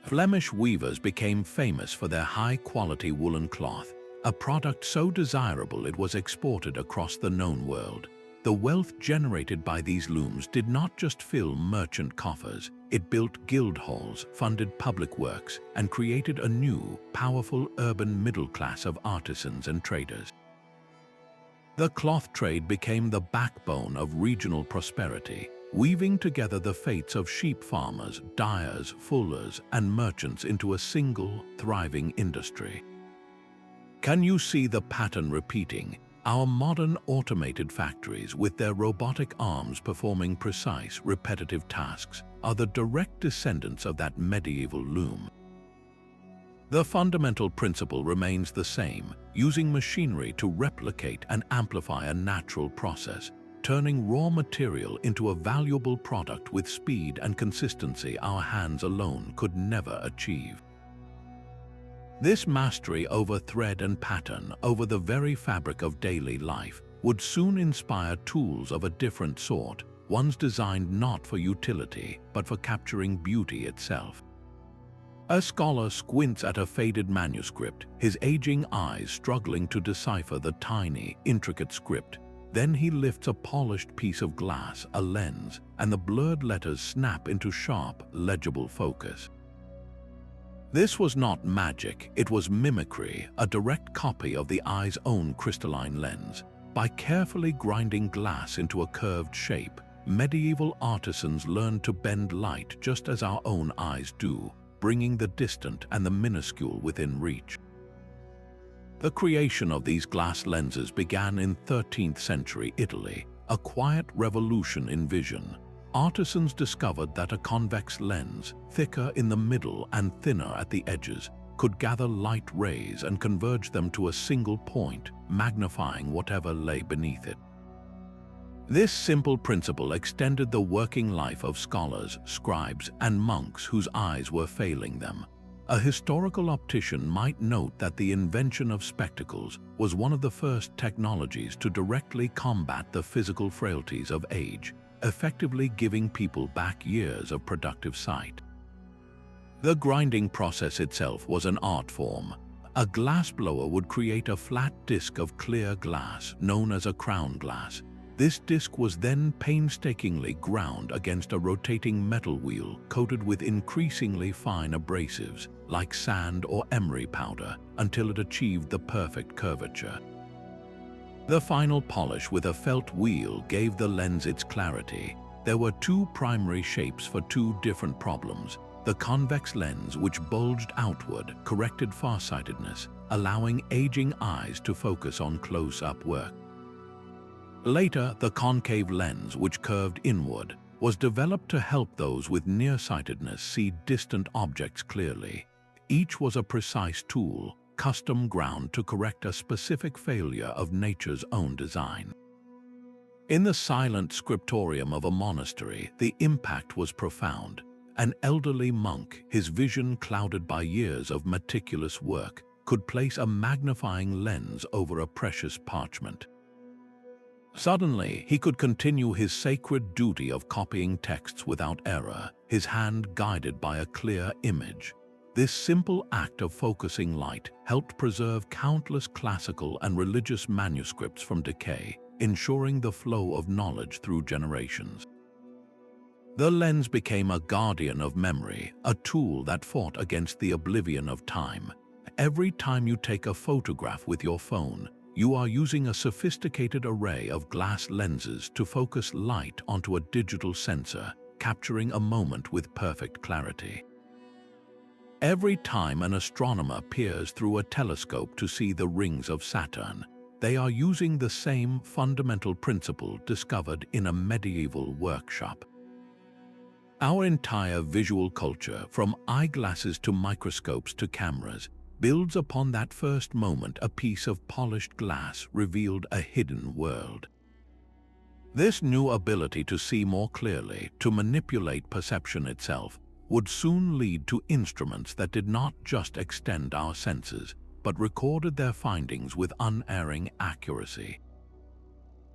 [SPEAKER 1] Flemish weavers became famous for their high-quality woolen cloth, a product so desirable it was exported across the known world. The wealth generated by these looms did not just fill merchant coffers, it built guild halls, funded public works, and created a new, powerful urban middle class of artisans and traders. The cloth trade became the backbone of regional prosperity, weaving together the fates of sheep farmers, dyers, fullers, and merchants into a single, thriving industry. Can you see the pattern repeating? Our modern automated factories, with their robotic arms performing precise, repetitive tasks, are the direct descendants of that medieval loom. The fundamental principle remains the same, using machinery to replicate and amplify a natural process, turning raw material into a valuable product with speed and consistency our hands alone could never achieve. This mastery over thread and pattern, over the very fabric of daily life, would soon inspire tools of a different sort, ones designed not for utility, but for capturing beauty itself. A scholar squints at a faded manuscript, his aging eyes struggling to decipher the tiny, intricate script. Then he lifts a polished piece of glass, a lens, and the blurred letters snap into sharp, legible focus. This was not magic, it was mimicry, a direct copy of the eye's own crystalline lens. By carefully grinding glass into a curved shape, medieval artisans learned to bend light just as our own eyes do, bringing the distant and the minuscule within reach. The creation of these glass lenses began in 13th century Italy, a quiet revolution in vision. Artisans discovered that a convex lens, thicker in the middle and thinner at the edges, could gather light rays and converge them to a single point, magnifying whatever lay beneath it. This simple principle extended the working life of scholars, scribes, and monks whose eyes were failing them. A historical optician might note that the invention of spectacles was one of the first technologies to directly combat the physical frailties of age, effectively giving people back years of productive sight. The grinding process itself was an art form. A glassblower would create a flat disc of clear glass, known as a crown glass. This disc was then painstakingly ground against a rotating metal wheel coated with increasingly fine abrasives, like sand or emery powder, until it achieved the perfect curvature. The final polish with a felt wheel gave the lens its clarity. There were two primary shapes for two different problems. The convex lens, which bulged outward, corrected farsightedness, allowing aging eyes to focus on close-up work. Later, the concave lens, which curved inward, was developed to help those with nearsightedness see distant objects clearly. Each was a precise tool, custom ground to correct a specific failure of nature's own design. In the silent scriptorium of a monastery, the impact was profound. An elderly monk, his vision clouded by years of meticulous work, could place a magnifying lens over a precious parchment. Suddenly, he could continue his sacred duty of copying texts without error, his hand guided by a clear image. This simple act of focusing light helped preserve countless classical and religious manuscripts from decay, ensuring the flow of knowledge through generations. The lens became a guardian of memory, a tool that fought against the oblivion of time. Every time you take a photograph with your phone, you are using a sophisticated array of glass lenses to focus light onto a digital sensor, capturing a moment with perfect clarity. Every time an astronomer peers through a telescope to see the rings of Saturn, they are using the same fundamental principle discovered in a medieval workshop. Our entire visual culture, from eyeglasses to microscopes to cameras, builds upon that first moment. A piece of polished glass revealed a hidden world. This new ability to see more clearly, to manipulate perception itself, would soon lead to instruments that did not just extend our senses, but recorded their findings with unerring accuracy.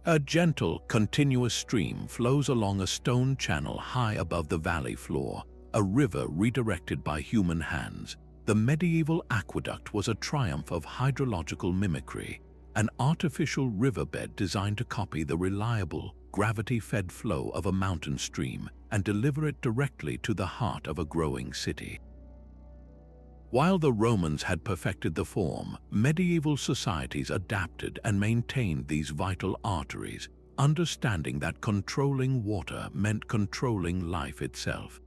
[SPEAKER 1] A gentle, continuous stream flows along a stone channel high above the valley floor, a river redirected by human hands. The medieval aqueduct was a triumph of hydrological mimicry, an artificial riverbed designed to copy the reliable, gravity-fed flow of a mountain stream and deliver it directly to the heart of a growing city. While the Romans had perfected the form, medieval societies adapted and maintained these vital arteries, understanding that controlling water meant controlling life itself.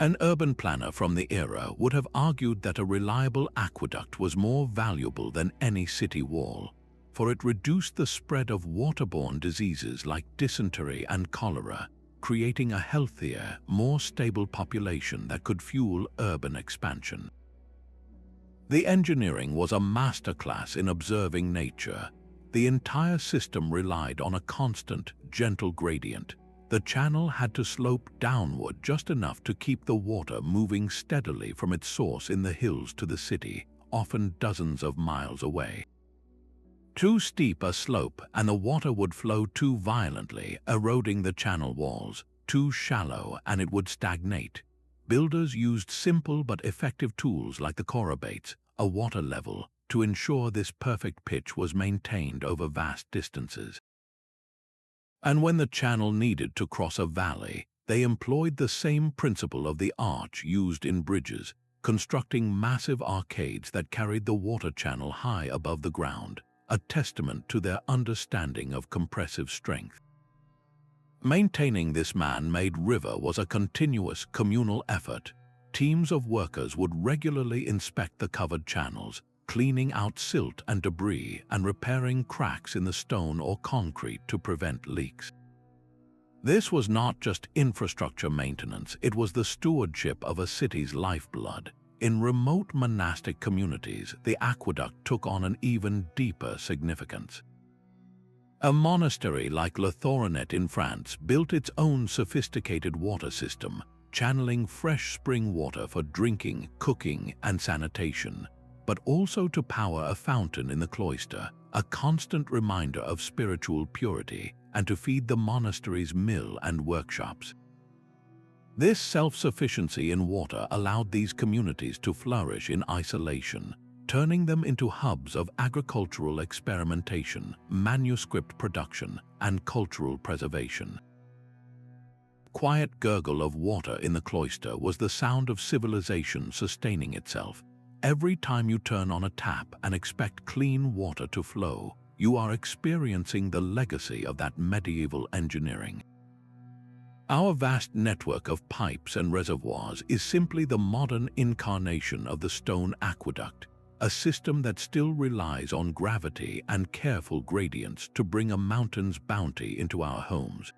[SPEAKER 1] An urban planner from the era would have argued that a reliable aqueduct was more valuable than any city wall, for it reduced the spread of waterborne diseases like dysentery and cholera, creating a healthier, more stable population that could fuel urban expansion. The engineering was a masterclass in observing nature. The entire system relied on a constant, gentle gradient. The channel had to slope downward just enough to keep the water moving steadily from its source in the hills to the city, often dozens of miles away. Too steep a slope and the water would flow too violently, eroding the channel walls. Too shallow and it would stagnate. Builders used simple but effective tools like the corrubates, a water level, to ensure this perfect pitch was maintained over vast distances. And when the channel needed to cross a valley, they employed the same principle of the arch used in bridges, constructing massive arcades that carried the water channel high above the ground, a testament to their understanding of compressive strength. Maintaining this man-made river was a continuous communal effort. Teams of workers would regularly inspect the covered channels, cleaning out silt and debris and repairing cracks in the stone or concrete to prevent leaks. This was not just infrastructure maintenance, it was the stewardship of a city's lifeblood. In remote monastic communities, the aqueduct took on an even deeper significance. A monastery like Le Thoronet in France built its own sophisticated water system, channeling fresh spring water for drinking, cooking, and sanitation, but also to power a fountain in the cloister, a constant reminder of spiritual purity, and to feed the monastery's mill and workshops. This self-sufficiency in water allowed these communities to flourish in isolation, turning them into hubs of agricultural experimentation, manuscript production, and cultural preservation. Quiet gurgle of water in the cloister was the sound of civilization sustaining itself. Every time you turn on a tap and expect clean water to flow, you are experiencing the legacy of that medieval engineering. Our vast network of pipes and reservoirs is simply the modern incarnation of the stone aqueduct, a system that still relies on gravity and careful gradients to bring a mountain's bounty into our homes.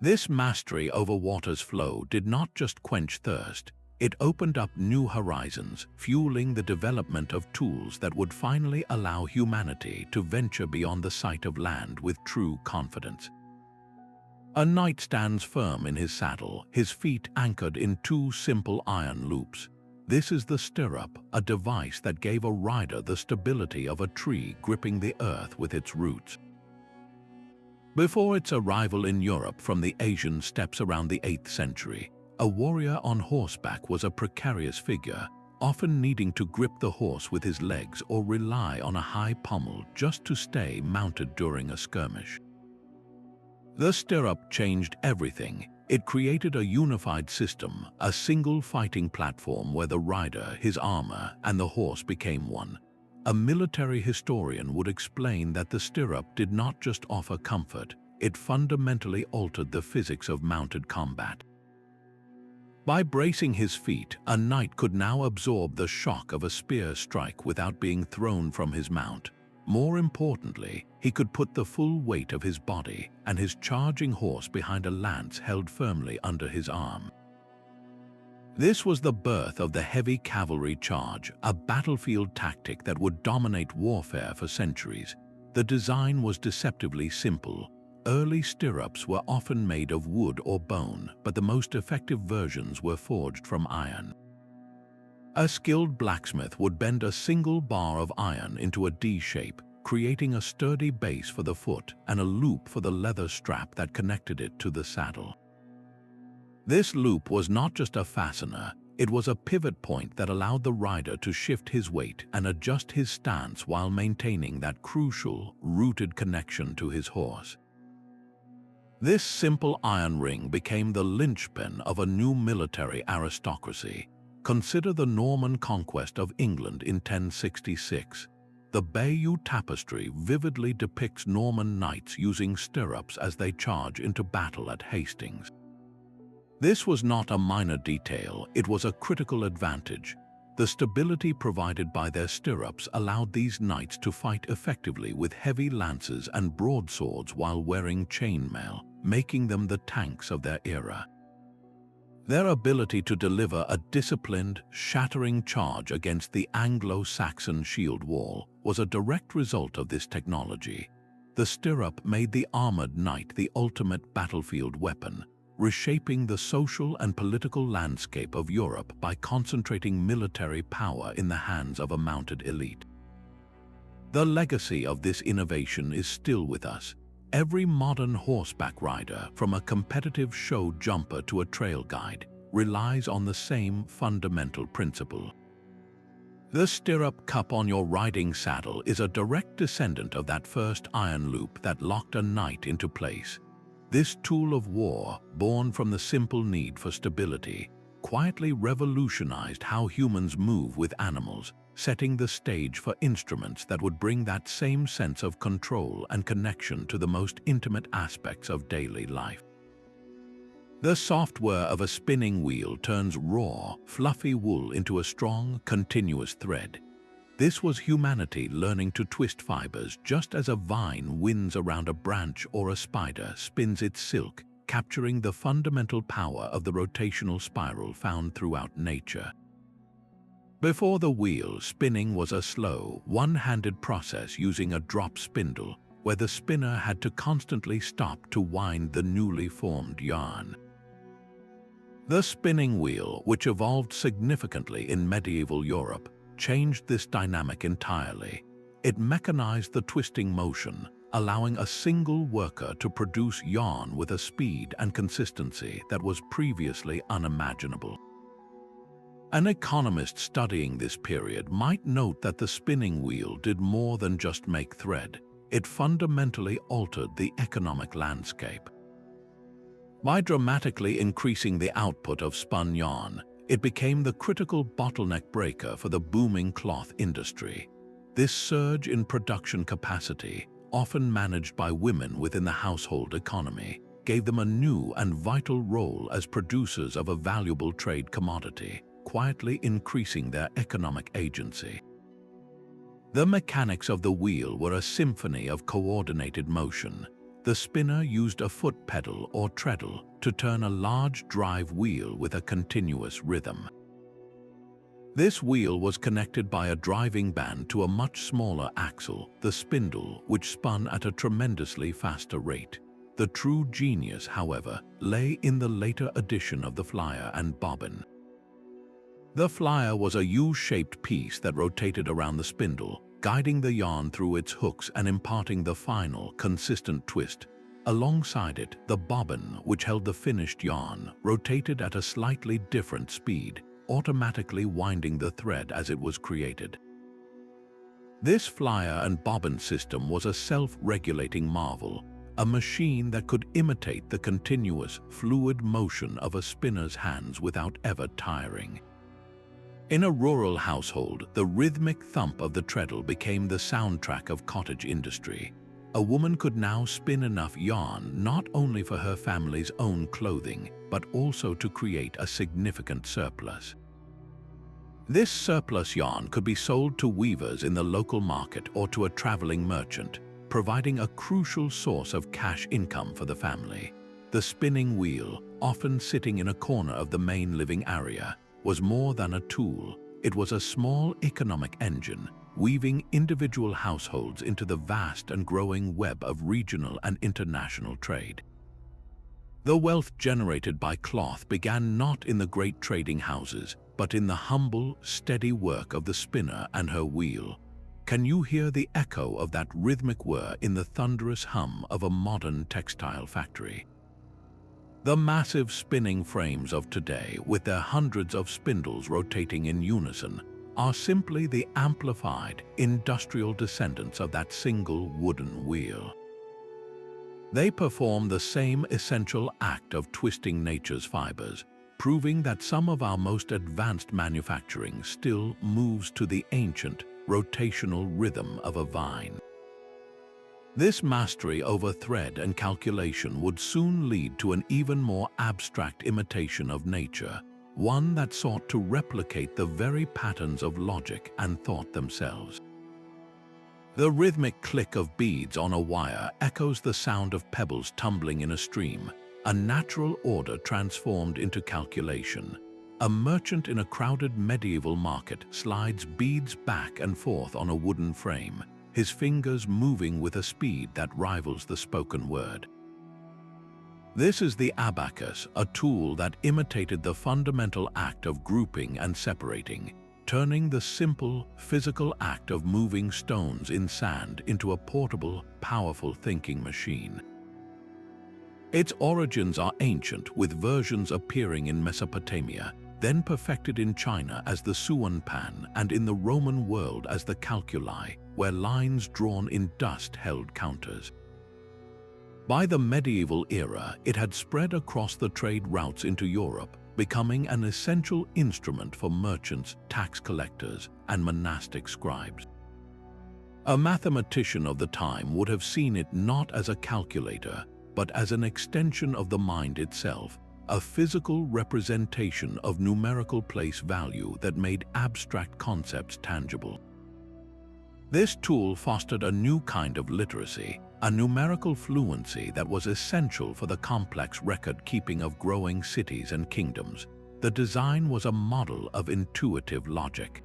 [SPEAKER 1] This mastery over water's flow did not just quench thirst, it opened up new horizons, fueling the development of tools that would finally allow humanity to venture beyond the sight of land with true confidence. A knight stands firm in his saddle, his feet anchored in two simple iron loops. This is the stirrup, a device that gave a rider the stability of a tree gripping the earth with its roots. Before its arrival in Europe from the Asian steppes around the 8th century, a warrior on horseback was a precarious figure, often needing to grip the horse with his legs or rely on a high pommel just to stay mounted during a skirmish. The stirrup changed everything. It created a unified system, a single fighting platform where the rider, his armor, and the horse became one. A military historian would explain that the stirrup did not just offer comfort, it fundamentally altered the physics of mounted combat. By bracing his feet, a knight could now absorb the shock of a spear strike without being thrown from his mount. More importantly, he could put the full weight of his body and his charging horse behind a lance held firmly under his arm. This was the birth of the heavy cavalry charge, a battlefield tactic that would dominate warfare for centuries. The design was deceptively simple. Early stirrups were often made of wood or bone, but the most effective versions were forged from iron. A skilled blacksmith would bend a single bar of iron into a D shape, creating a sturdy base for the foot and a loop for the leather strap that connected it to the saddle. This loop was not just a fastener, It was a pivot point that allowed the rider to shift his weight and adjust his stance while maintaining that crucial, rooted connection to his horse. This simple iron ring became the linchpin of a new military aristocracy. Consider the Norman conquest of England in 1066. The Bayeux Tapestry vividly depicts Norman knights using stirrups as they charge into battle at Hastings. This was not a minor detail, it was a critical advantage. The stability provided by their stirrups allowed these knights to fight effectively with heavy lances and broadswords while wearing chainmail, making them the tanks of their era. Their ability to deliver a disciplined, shattering charge against the Anglo-Saxon shield wall was a direct result of this technology. The stirrup made the armored knight the ultimate battlefield weapon, reshaping the social and political landscape of Europe by concentrating military power in the hands of a mounted elite. The legacy of this innovation is still with us. Every modern horseback rider, from a competitive show jumper to a trail guide, relies on the same fundamental principle. The stirrup cup on your riding saddle is a direct descendant of that first iron loop that locked a knight into place. This tool of war, born from the simple need for stability, quietly revolutionized how humans move with animals, setting the stage for instruments that would bring that same sense of control and connection to the most intimate aspects of daily life. The software of a spinning wheel turns raw, fluffy wool into a strong, continuous thread. This was humanity learning to twist fibers just as a vine winds around a branch or a spider spins its silk, capturing the fundamental power of the rotational spiral found throughout nature. Before the wheel, spinning was a slow, one-handed process using a drop spindle, where the spinner had to constantly stop to wind the newly formed yarn. The spinning wheel, which evolved significantly in medieval Europe, changed this dynamic entirely. It mechanized the twisting motion, allowing a single worker to produce yarn with a speed and consistency that was previously unimaginable. An economist studying this period might note that the spinning wheel did more than just make thread. It fundamentally altered the economic landscape. By dramatically increasing the output of spun yarn, it became the critical bottleneck breaker for the booming cloth industry. This surge in production capacity, often managed by women within the household economy, gave them a new and vital role as producers of a valuable trade commodity, quietly increasing their economic agency. The mechanics of the wheel were a symphony of coordinated motion. The spinner used a foot pedal or treadle to turn a large drive wheel with a continuous rhythm. This wheel was connected by a driving band to a much smaller axle, the spindle, which spun at a tremendously faster rate. The true genius, however, lay in the later addition of the flyer and bobbin. The flyer was a U-shaped piece that rotated around the spindle, guiding the yarn through its hooks and imparting the final, consistent twist. Alongside it, the bobbin, which held the finished yarn, rotated at a slightly different speed, automatically winding the thread as it was created. This flyer and bobbin system was a self-regulating marvel, a machine that could imitate the continuous, fluid motion of a spinner's hands without ever tiring. In a rural household, the rhythmic thump of the treadle became the soundtrack of cottage industry. A woman could now spin enough yarn not only for her family's own clothing, but also to create a significant surplus. This surplus yarn could be sold to weavers in the local market or to a traveling merchant, providing a crucial source of cash income for the family. The spinning wheel, often sitting in a corner of the main living area, was more than a tool. It was a small economic engine, weaving individual households into the vast and growing web of regional and international trade. The wealth generated by cloth began not in the great trading houses, but in the humble, steady work of the spinner and her wheel. Can you hear the echo of that rhythmic whir in the thunderous hum of a modern textile factory? The massive spinning frames of today, with their hundreds of spindles rotating in unison, are simply the amplified, industrial descendants of that single wooden wheel. They perform the same essential act of twisting nature's fibers, proving that some of our most advanced manufacturing still moves to the ancient, rotational rhythm of a vine. This mastery over thread and calculation would soon lead to an even more abstract imitation of nature, one that sought to replicate the very patterns of logic and thought themselves. The rhythmic click of beads on a wire echoes the sound of pebbles tumbling in a stream, a natural order transformed into calculation. A merchant in a crowded medieval market slides beads back and forth on a wooden frame, his fingers moving with a speed that rivals the spoken word. This is the abacus, a tool that imitated the fundamental act of grouping and separating, turning the simple, physical act of moving stones in sand into a portable, powerful thinking machine. Its origins are ancient, with versions appearing in Mesopotamia, then perfected in China as the suanpan and in the Roman world as the calculi, where lines drawn in dust held counters. By the medieval era, it had spread across the trade routes into Europe, becoming an essential instrument for merchants, tax collectors, and monastic scribes. A mathematician of the time would have seen it not as a calculator, but as an extension of the mind itself, a physical representation of numerical place value that made abstract concepts tangible. This tool fostered a new kind of literacy, a numerical fluency that was essential for the complex record-keeping of growing cities and kingdoms. The design was a model of intuitive logic.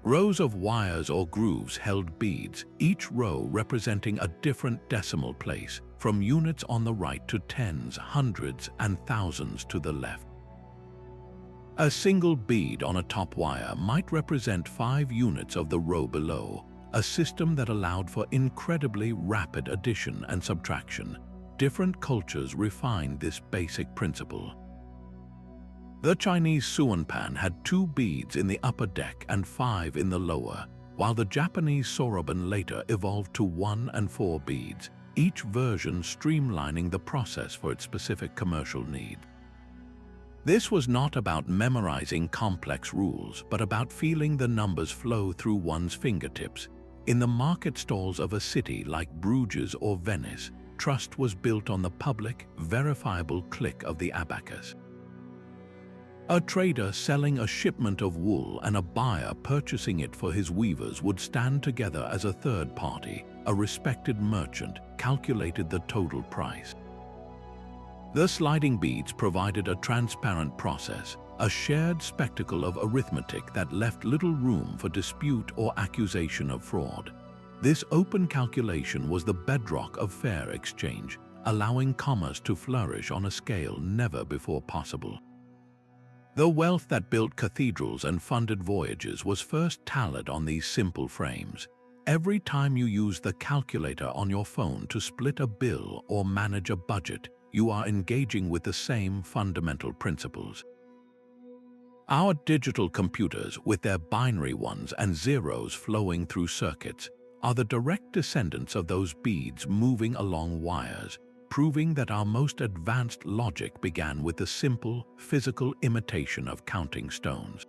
[SPEAKER 1] Rows of wires or grooves held beads, each row representing a different decimal place, from units on the right to tens, hundreds, and thousands to the left. A single bead on a top wire might represent 5 units of the row below, a system that allowed for incredibly rapid addition and subtraction. Different cultures refined this basic principle. The Chinese suanpan had 2 beads in the upper deck and 5 in the lower, while the Japanese soroban later evolved to 1 and 4 beads, each version streamlining the process for its specific commercial need. This was not about memorizing complex rules, but about feeling the numbers flow through one's fingertips. In the market stalls of a city like Bruges or Venice, trust was built on the public, verifiable click of the abacus. A trader selling a shipment of wool and a buyer purchasing it for his weavers would stand together as a third party. A respected merchant calculated the total price. The sliding beads provided a transparent process, a shared spectacle of arithmetic that left little room for dispute or accusation of fraud. This open calculation was the bedrock of fair exchange, allowing commerce to flourish on a scale never before possible. The wealth that built cathedrals and funded voyages was first tallied on these simple frames. Every time you use the calculator on your phone to split a bill or manage a budget, you are engaging with the same fundamental principles. Our digital computers, with their binary ones and zeros flowing through circuits, are the direct descendants of those beads moving along wires, proving that our most advanced logic began with the simple, physical imitation of counting stones.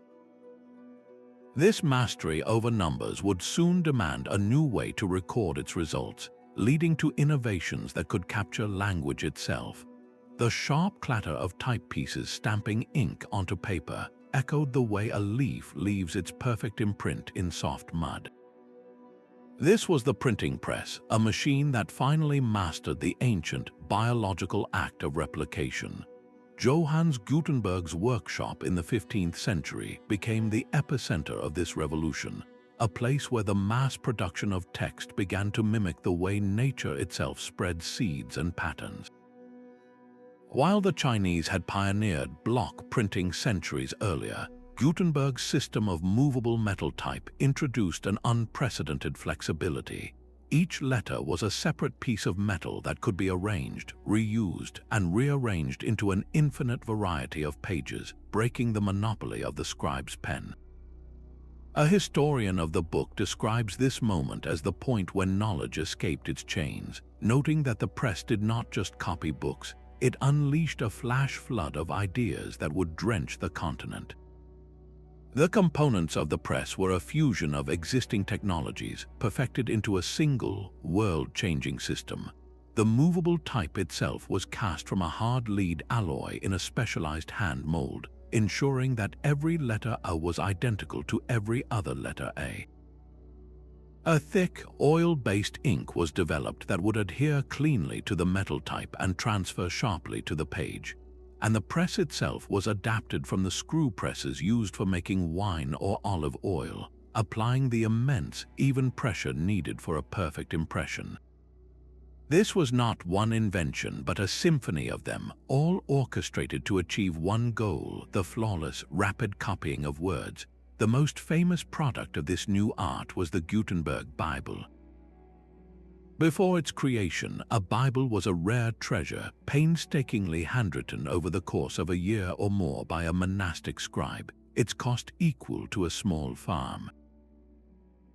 [SPEAKER 1] This mastery over numbers would soon demand a new way to record its results, leading to innovations that could capture language itself. The sharp clatter of typepieces stamping ink onto paper echoed the way a leaf leaves its perfect imprint in soft mud. This was the printing press, a machine that finally mastered the ancient biological act of replication. Johannes Gutenberg's workshop in the 15th century became the epicenter of this revolution, a place where the mass production of text began to mimic the way nature itself spread seeds and patterns. While the Chinese had pioneered block printing centuries earlier, Gutenberg's system of movable metal type introduced an unprecedented flexibility. Each letter was a separate piece of metal that could be arranged, reused, and rearranged into an infinite variety of pages, breaking the monopoly of the scribe's pen. A historian of the book describes this moment as the point when knowledge escaped its chains, noting that the press did not just copy books, it unleashed a flash flood of ideas that would drench the continent. The components of the press were a fusion of existing technologies, perfected into a single, world-changing system. The movable type itself was cast from a hard lead alloy in a specialized hand mold, ensuring that every letter A was identical to every other letter A. A thick, oil-based ink was developed that would adhere cleanly to the metal type and transfer sharply to the page, and the press itself was adapted from the screw presses used for making wine or olive oil, applying the immense, even pressure needed for a perfect impression. This was not one invention, but a symphony of them, all orchestrated to achieve one goal: the flawless, rapid copying of words. The most famous product of this new art was the Gutenberg Bible. Before its creation, a Bible was a rare treasure, painstakingly handwritten over the course of a year or more by a monastic scribe, its cost equal to a small farm.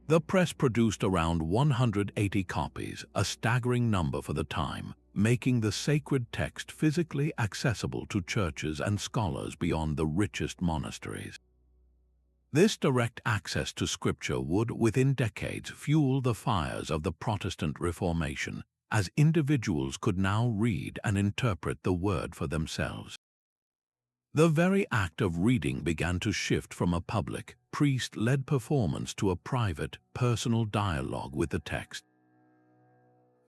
[SPEAKER 1] The press produced around 180 copies, a staggering number for the time, making the sacred text physically accessible to churches and scholars beyond the richest monasteries. This direct access to scripture would, within decades, fuel the fires of the Protestant Reformation, as individuals could now read and interpret the word for themselves. The very act of reading began to shift from a public, priest-led performance to a private, personal dialogue with the text.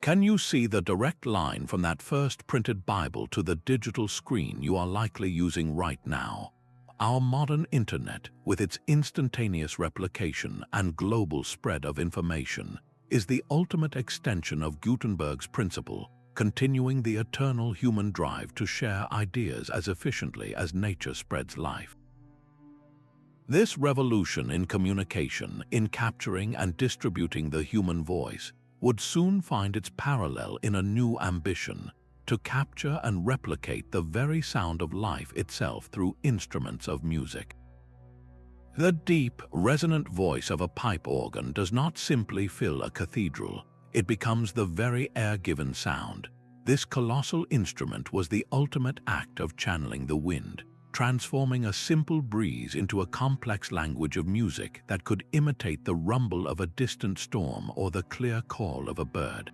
[SPEAKER 1] Can you see the direct line from that first printed Bible to the digital screen you are likely using right now? Our modern internet, with its instantaneous replication and global spread of information, is the ultimate extension of Gutenberg's principle, continuing the eternal human drive to share ideas as efficiently as nature spreads life. This revolution in communication, in capturing and distributing the human voice, would soon find its parallel in a new ambition: to capture and replicate the very sound of life itself through instruments of music. The deep, resonant voice of a pipe organ does not simply fill a cathedral, it becomes the very air-given sound. This colossal instrument was the ultimate act of channeling the wind, transforming a simple breeze into a complex language of music that could imitate the rumble of a distant storm or the clear call of a bird.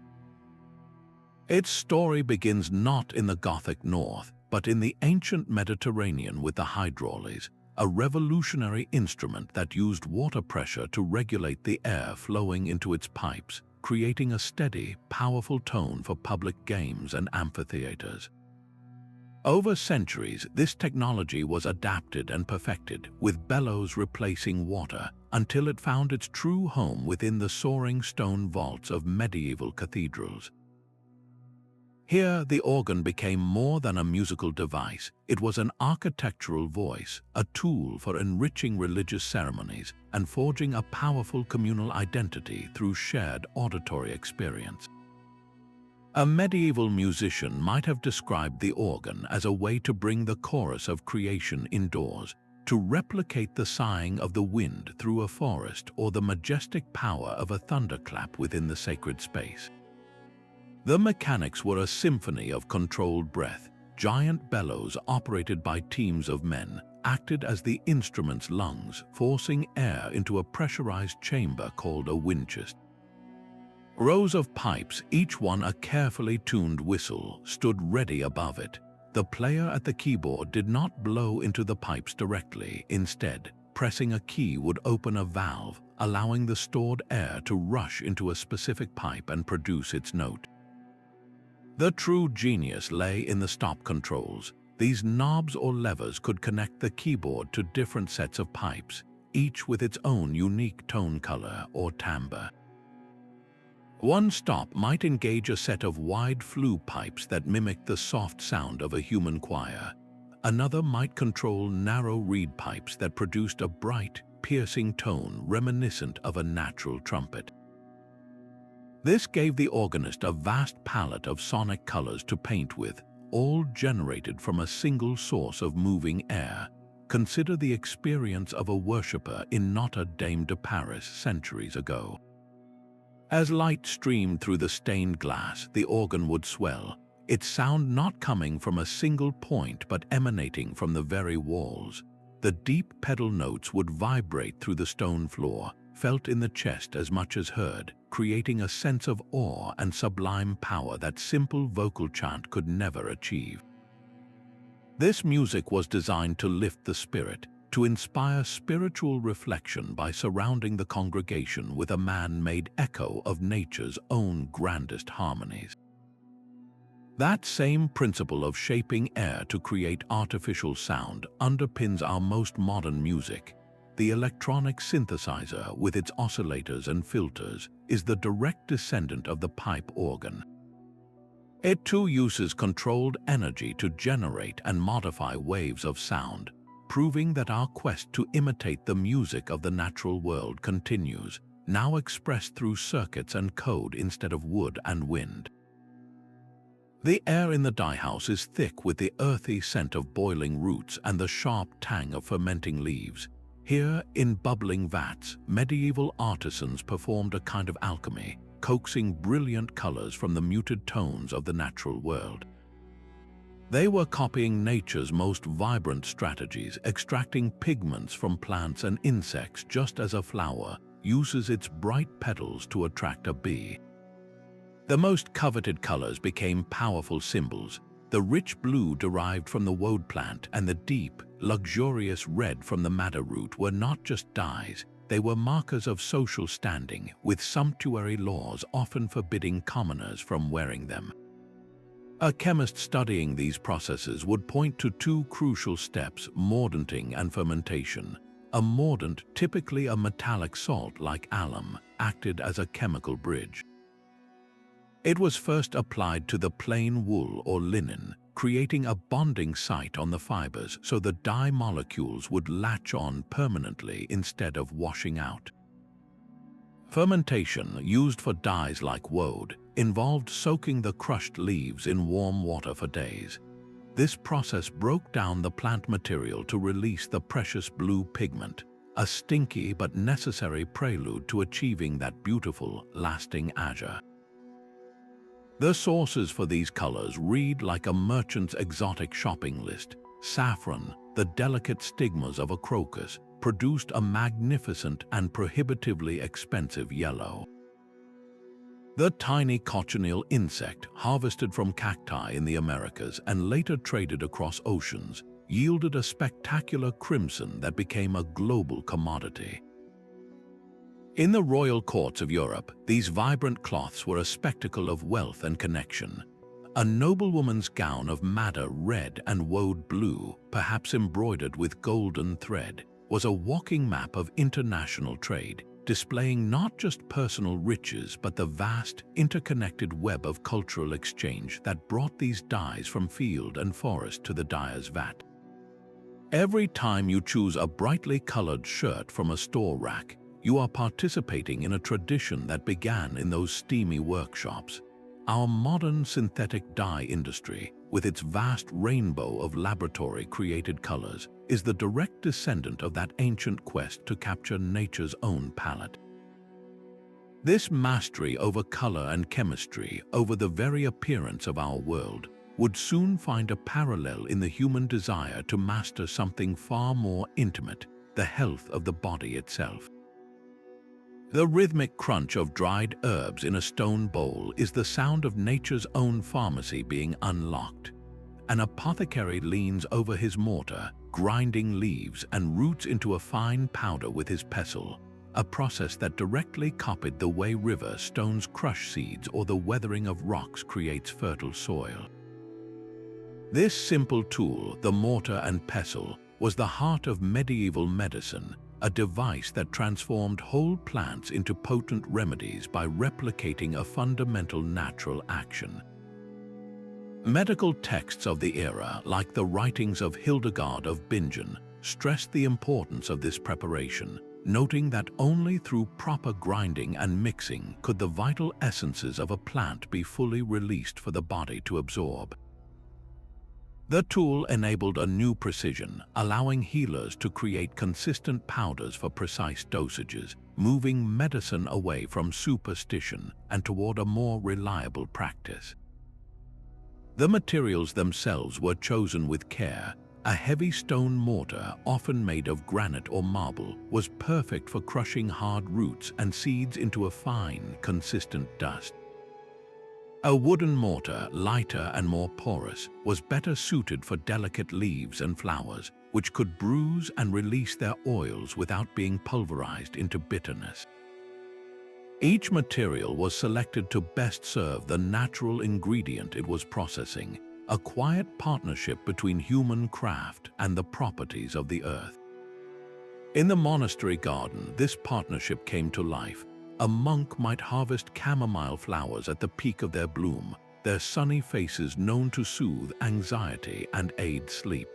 [SPEAKER 1] Its story begins not in the Gothic north, but in the ancient Mediterranean with the hydraules, a revolutionary instrument that used water pressure to regulate the air flowing into its pipes, creating a steady, powerful tone for public games and amphitheaters. Over centuries, this technology was adapted and perfected, with bellows replacing water, until it found its true home within the soaring stone vaults of medieval cathedrals. Here, the organ became more than a musical device. It was an architectural voice, a tool for enriching religious ceremonies and forging a powerful communal identity through shared auditory experience. A medieval musician might have described the organ as a way to bring the chorus of creation indoors, to replicate the sighing of the wind through a forest or the majestic power of a thunderclap within the sacred space. The mechanics were a symphony of controlled breath. Giant bellows operated by teams of men acted as the instrument's lungs, forcing air into a pressurized chamber called a windchest. Rows of pipes, each one a carefully tuned whistle, stood ready above it. The player at the keyboard did not blow into the pipes directly. Instead, pressing a key would open a valve, allowing the stored air to rush into a specific pipe and produce its note. The true genius lay in the stop controls. These knobs or levers could connect the keyboard to different sets of pipes, each with its own unique tone color or timbre. One stop might engage a set of wide flue pipes that mimicked the soft sound of a human choir. Another might control narrow reed pipes that produced a bright, piercing tone reminiscent of a natural trumpet. This gave the organist a vast palette of sonic colors to paint with, all generated from a single source of moving air. Consider the experience of a worshipper in Notre Dame de Paris centuries ago. As light streamed through the stained glass, the organ would swell, its sound not coming from a single point but emanating from the very walls. The deep pedal notes would vibrate through the stone floor, felt in the chest as much as heard, creating a sense of awe and sublime power that simple vocal chant could never achieve. This music was designed to lift the spirit, to inspire spiritual reflection by surrounding the congregation with a man-made echo of nature's own grandest harmonies. That same principle of shaping air to create artificial sound underpins our most modern music. The electronic synthesizer, with its oscillators and filters, is the direct descendant of the pipe organ. It too uses controlled energy to generate and modify waves of sound, proving that our quest to imitate the music of the natural world continues, now expressed through circuits and code instead of wood and wind. The air in the dye house is thick with the earthy scent of boiling roots and the sharp tang of fermenting leaves. Here, in bubbling vats, medieval artisans performed a kind of alchemy, coaxing brilliant colors from the muted tones of the natural world. They were copying nature's most vibrant strategies, extracting pigments from plants and insects just as a flower uses its bright petals to attract a bee. The most coveted colors became powerful symbols. The rich blue derived from the woad plant and the deep, luxurious red from the madder root were not just dyes, they were markers of social standing, with sumptuary laws often forbidding commoners from wearing them. A chemist studying these processes would point to two crucial steps: mordanting and fermentation. A mordant, typically a metallic salt like alum, acted as a chemical bridge. It was first applied to the plain wool or linen, creating a bonding site on the fibers so the dye molecules would latch on permanently instead of washing out. Fermentation, used for dyes like woad, involved soaking the crushed leaves in warm water for days. This process broke down the plant material to release the precious blue pigment, a stinky but necessary prelude to achieving that beautiful, lasting azure. The sources for these colors read like a merchant's exotic shopping list. Saffron, the delicate stigmas of a crocus, produced a magnificent and prohibitively expensive yellow. The tiny cochineal insect, harvested from cacti in the Americas and later traded across oceans, yielded a spectacular crimson that became a global commodity. In the royal courts of Europe, these vibrant cloths were a spectacle of wealth and connection. A noblewoman's gown of madder red and woad blue, perhaps embroidered with golden thread, was a walking map of international trade, displaying not just personal riches but the vast, interconnected web of cultural exchange that brought these dyes from field and forest to the dyer's vat. Every time you choose a brightly colored shirt from a store rack, you are participating in a tradition that began in those steamy workshops. Our modern synthetic dye industry, with its vast rainbow of laboratory-created colors, is the direct descendant of that ancient quest to capture nature's own palette. This mastery over color and chemistry, over the very appearance of our world, would soon find a parallel in the human desire to master something far more intimate, the health of the body itself. The rhythmic crunch of dried herbs in a stone bowl is the sound of nature's own pharmacy being unlocked. An apothecary leans over his mortar, grinding leaves and roots into a fine powder with his pestle, a process that directly copied the way river stones crush seeds or the weathering of rocks creates fertile soil. This simple tool, the mortar and pestle, was the heart of medieval medicine, a device that transformed whole plants into potent remedies by replicating a fundamental natural action. Medical texts of the era, like the writings of Hildegard of Bingen, stressed the importance of this preparation, noting that only through proper grinding and mixing could the vital essences of a plant be fully released for the body to absorb. The tool enabled a new precision, allowing healers to create consistent powders for precise dosages, moving medicine away from superstition and toward a more reliable practice. The materials themselves were chosen with care. A heavy stone mortar, often made of granite or marble, was perfect for crushing hard roots and seeds into a fine, consistent dust. A wooden mortar, lighter and more porous, was better suited for delicate leaves and flowers, which could bruise and release their oils without being pulverized into bitterness. Each material was selected to best serve the natural ingredient it was processing, a quiet partnership between human craft and the properties of the earth. In the monastery garden, this partnership came to life. A monk might harvest chamomile flowers at the peak of their bloom, their sunny faces known to soothe anxiety and aid sleep.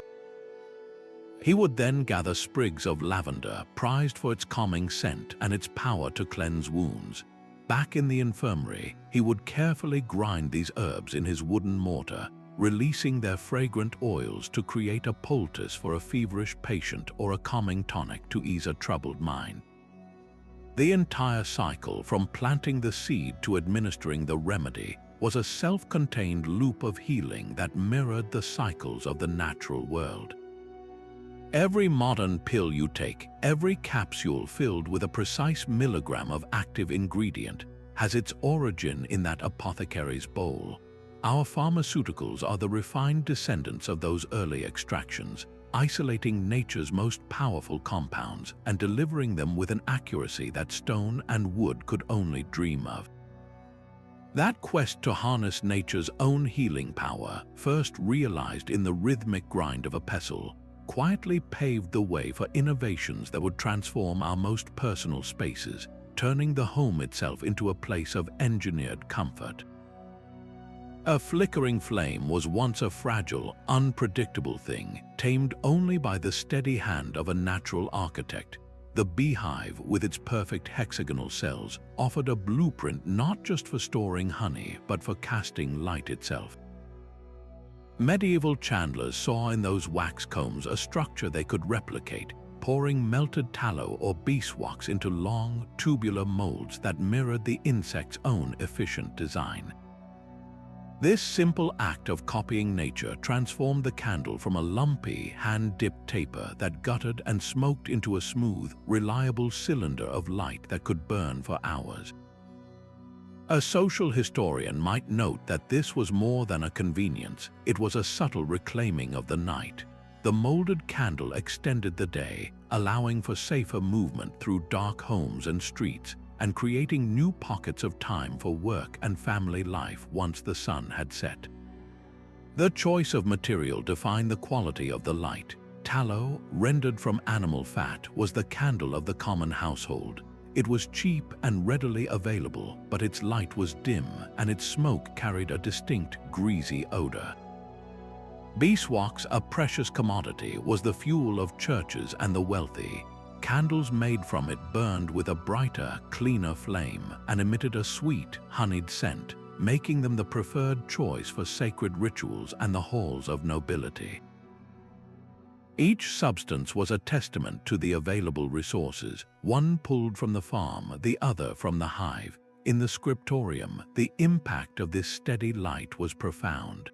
[SPEAKER 1] He would then gather sprigs of lavender, prized for its calming scent and its power to cleanse wounds. Back in the infirmary, he would carefully grind these herbs in his wooden mortar, releasing their fragrant oils to create a poultice for a feverish patient or a calming tonic to ease a troubled mind. The entire cycle, from planting the seed to administering the remedy, was a self-contained loop of healing that mirrored the cycles of the natural world. Every modern pill you take, every capsule filled with a precise milligram of active ingredient, has its origin in that apothecary's bowl. Our pharmaceuticals are the refined descendants of those early extractions, isolating nature's most powerful compounds and delivering them with an accuracy that stone and wood could only dream of. That quest to harness nature's own healing power, first realized in the rhythmic grind of a pestle, quietly paved the way for innovations that would transform our most personal spaces, turning the home itself into a place of engineered comfort. A flickering flame was once a fragile, unpredictable thing, tamed only by the steady hand of a natural architect. The beehive, with its perfect hexagonal cells, offered a blueprint not just for storing honey, but for casting light itself. Medieval chandlers saw in those wax combs a structure they could replicate, pouring melted tallow or beeswax into long, tubular molds that mirrored the insect's own efficient design. This simple act of copying nature transformed the candle from a lumpy, hand-dipped taper that guttered and smoked into a smooth, reliable cylinder of light that could burn for hours. A social historian might note that this was more than a convenience, it was a subtle reclaiming of the night. The molded candle extended the day, allowing for safer movement through dark homes and streets, and creating new pockets of time for work and family life once the sun had set. The choice of material defined the quality of the light. Tallow, rendered from animal fat, was the candle of the common household. It was cheap and readily available, but its light was dim and its smoke carried a distinct, greasy odor. Beeswax, a precious commodity, was the fuel of churches and the wealthy. Candles made from it burned with a brighter, cleaner flame and emitted a sweet, honeyed scent, making them the preferred choice for sacred rituals and the halls of nobility. Each substance was a testament to the available resources, one pulled from the farm, the other from the hive. In the scriptorium, the impact of this steady light was profound.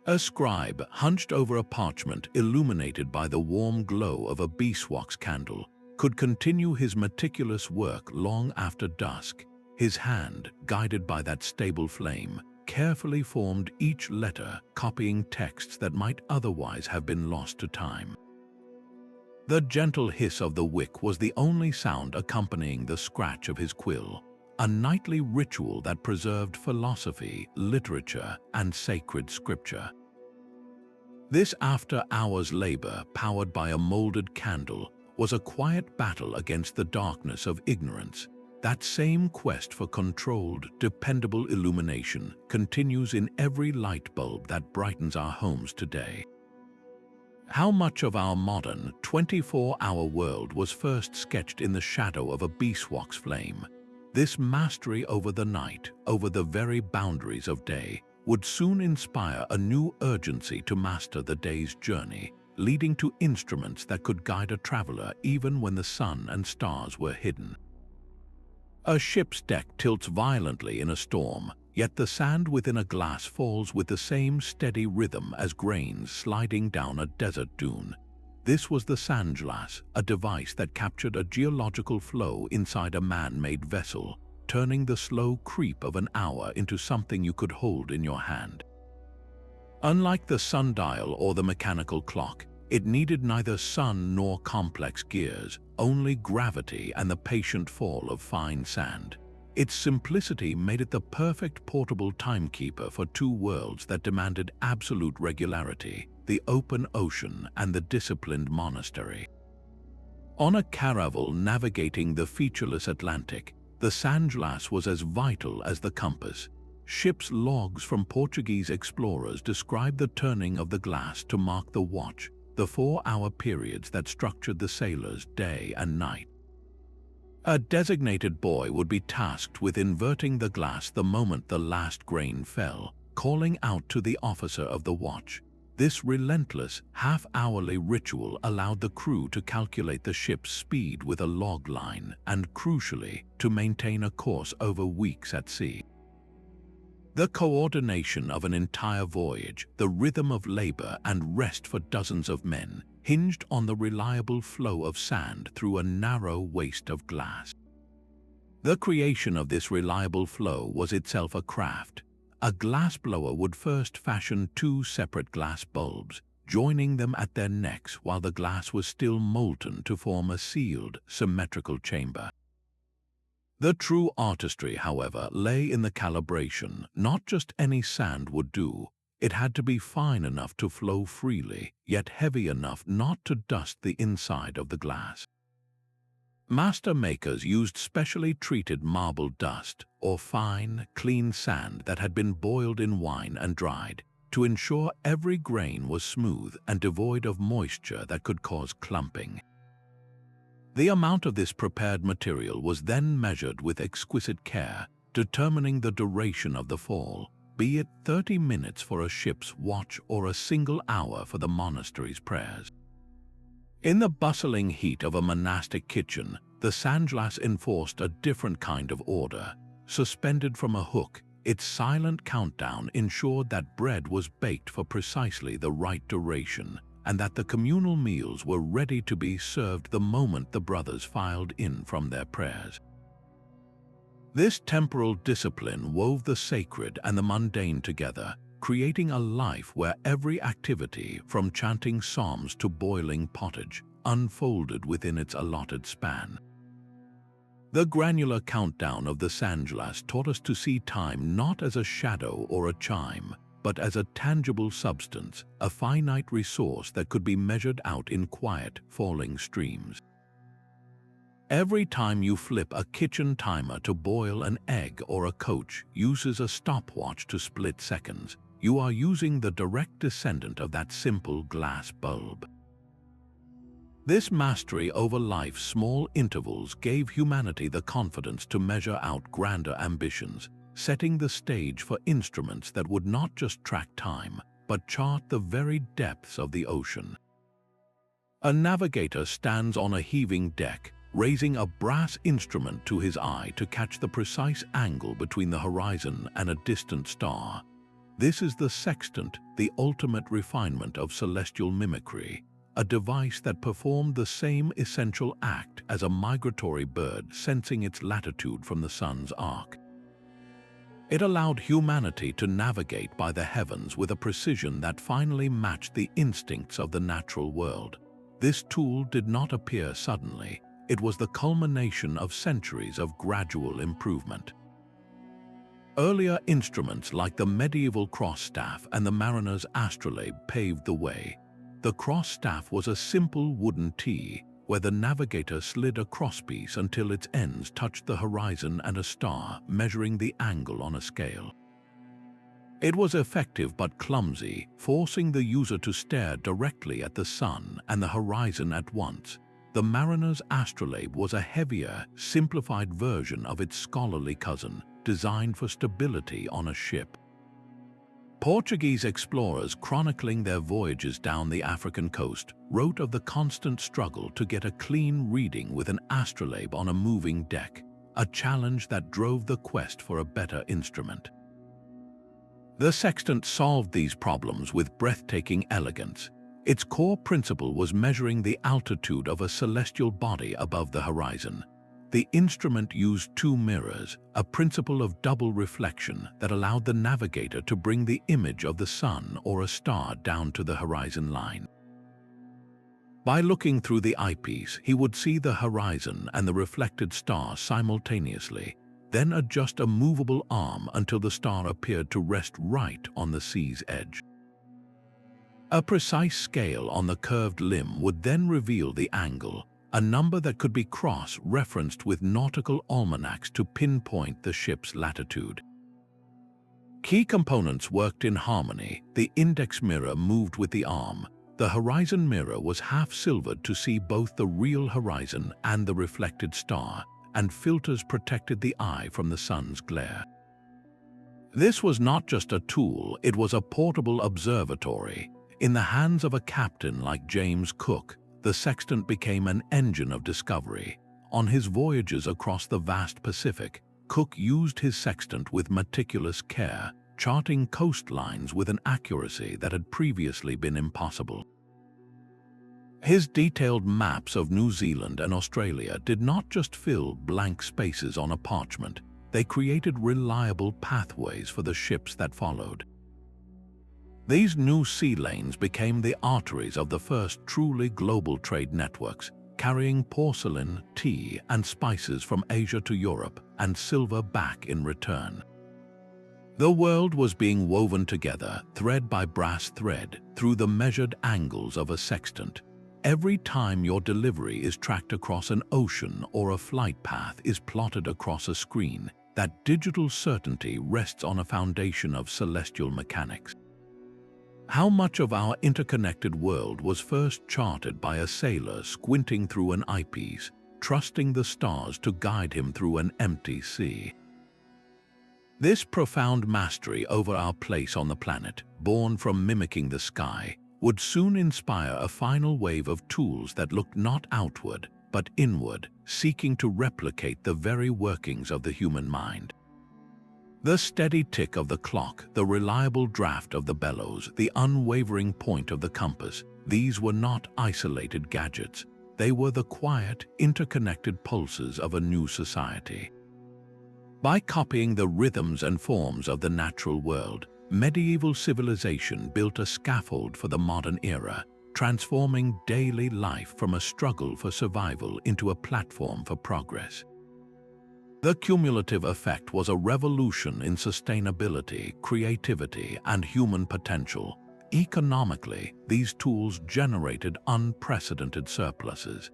[SPEAKER 1] A scribe, hunched over a parchment illuminated by the warm glow of a beeswax candle, could continue his meticulous work long after dusk. His hand, guided by that stable flame, carefully formed each letter, copying texts that might otherwise have been lost to time. The gentle hiss of the wick was the only sound accompanying the scratch of his quill, a nightly ritual that preserved philosophy, literature, and sacred scripture. This after-hours labor, powered by a molded candle, was a quiet battle against the darkness of ignorance. That same quest for controlled, dependable illumination continues in every light bulb that brightens our homes today. How much of our modern 24-hour world was first sketched in the shadow of a beeswax flame? This mastery over the night, over the very boundaries of day, would soon inspire a new urgency to master the day's journey, leading to instruments that could guide a traveler even when the sun and stars were hidden. A ship's deck tilts violently in a storm, yet the sand within a glass falls with the same steady rhythm as grains sliding down a desert dune. This was the sandglass, a device that captured a geological flow inside a man-made vessel, turning the slow creep of an hour into something you could hold in your hand. Unlike the sundial or the mechanical clock, it needed neither sun nor complex gears, only gravity and the patient fall of fine sand. Its simplicity made it the perfect portable timekeeper for two worlds that demanded absolute regularity: the open ocean and the disciplined monastery. On a caravel navigating the featureless Atlantic, the sandglass was as vital as the compass. Ship's logs from Portuguese explorers describe the turning of the glass to mark the watch, the 4-hour periods that structured the sailor's day and night. A designated boy would be tasked with inverting the glass the moment the last grain fell, calling out to the officer of the watch. This relentless, half-hourly ritual allowed the crew to calculate the ship's speed with a log line and, crucially, to maintain a course over weeks at sea. The coordination of an entire voyage, the rhythm of labor and rest for dozens of men, hinged on the reliable flow of sand through a narrow waist of glass. The creation of this reliable flow was itself a craft. A glassblower would first fashion 2 separate glass bulbs, joining them at their necks while the glass was still molten to form a sealed, symmetrical chamber. The true artistry, however, lay in the calibration. Not just any sand would do. It had to be fine enough to flow freely, yet heavy enough not to dust the inside of the glass. Master makers used specially treated marble dust, or fine, clean sand that had been boiled in wine and dried, to ensure every grain was smooth and devoid of moisture that could cause clumping. The amount of this prepared material was then measured with exquisite care, determining the duration of the fall, be it 30 minutes for a ship's watch or a single hour for the monastery's prayers. In the bustling heat of a monastic kitchen, the sandglass enforced a different kind of order. Suspended from a hook, its silent countdown ensured that bread was baked for precisely the right duration, and that the communal meals were ready to be served the moment the brothers filed in from their prayers. This temporal discipline wove the sacred and the mundane together, creating a life where every activity, from chanting psalms to boiling pottage, unfolded within its allotted span. The granular countdown of the sandglass taught us to see time not as a shadow or a chime, but as a tangible substance, a finite resource that could be measured out in quiet, falling streams. Every time you flip a kitchen timer to boil an egg or a coach uses a stopwatch to split seconds, you are using the direct descendant of that simple glass bulb. This mastery over life's small intervals gave humanity the confidence to measure out grander ambitions, setting the stage for instruments that would not just track time, but chart the very depths of the ocean. A navigator stands on a heaving deck, raising a brass instrument to his eye to catch the precise angle between the horizon and a distant star. This is the sextant, the ultimate refinement of celestial mimicry, a device that performed the same essential act as a migratory bird sensing its latitude from the sun's arc. It allowed humanity to navigate by the heavens with a precision that finally matched the instincts of the natural world. This tool did not appear suddenly. It was the culmination of centuries of gradual improvement. Earlier instruments like the medieval cross-staff and the mariner's astrolabe paved the way. The cross-staff was a simple wooden T, where the navigator slid a crosspiece until its ends touched the horizon and a star, measuring the angle on a scale. It was effective but clumsy, forcing the user to stare directly at the sun and the horizon at once. The mariner's Astrolabe was a heavier, simplified version of its scholarly cousin, designed for stability on a ship. Portuguese explorers chronicling their voyages down the African coast wrote of the constant struggle to get a clean reading with an astrolabe on a moving deck, a challenge that drove the quest for a better instrument. The sextant solved these problems with breathtaking elegance. Its core principle was measuring the altitude of a celestial body above the horizon. The instrument used two mirrors, a principle of double reflection that allowed the navigator to bring the image of the sun or a star down to the horizon line. By looking through the eyepiece, he would see the horizon and the reflected star simultaneously, then adjust a movable arm until the star appeared to rest right on the sea's edge. A precise scale on the curved limb would then reveal the angle, a number that could be cross-referenced with nautical almanacs to pinpoint the ship's latitude. Key components worked in harmony. The index mirror moved with the arm. The horizon mirror was half-silvered to see both the real horizon and the reflected star, and filters protected the eye from the sun's glare. This was not just a tool, it was a portable observatory. In the hands of a captain like James Cook, the sextant became an engine of discovery. On his voyages across the vast Pacific, Cook used his sextant with meticulous care, charting coastlines with an accuracy that had previously been impossible. His detailed maps of New Zealand and Australia did not just fill blank spaces on a parchment, they created reliable pathways for the ships that followed. These new sea lanes became the arteries of the first truly global trade networks, carrying porcelain, tea, and spices from Asia to Europe, and silver back in return. The world was being woven together, thread by brass thread, through the measured angles of a sextant. Every time your delivery is tracked across an ocean or a flight path is plotted across a screen, that digital certainty rests on a foundation of celestial mechanics. How much of our interconnected world was first charted by a sailor squinting through an eyepiece, trusting the stars to guide him through an empty sea? This profound mastery over our place on the planet, born from mimicking the sky, would soon inspire a final wave of tools that looked not outward, but inward, seeking to replicate the very workings of the human mind. The steady tick of the clock, the reliable draft of the bellows, the unwavering point of the compass, these were not isolated gadgets. They were the quiet, interconnected pulses of a new society. By copying the rhythms and forms of the natural world, medieval civilization built a scaffold for the modern era, transforming daily life from a struggle for survival into a platform for progress. The cumulative effect was a revolution in sustainability, creativity, and human potential. Economically, these tools generated unprecedented surpluses.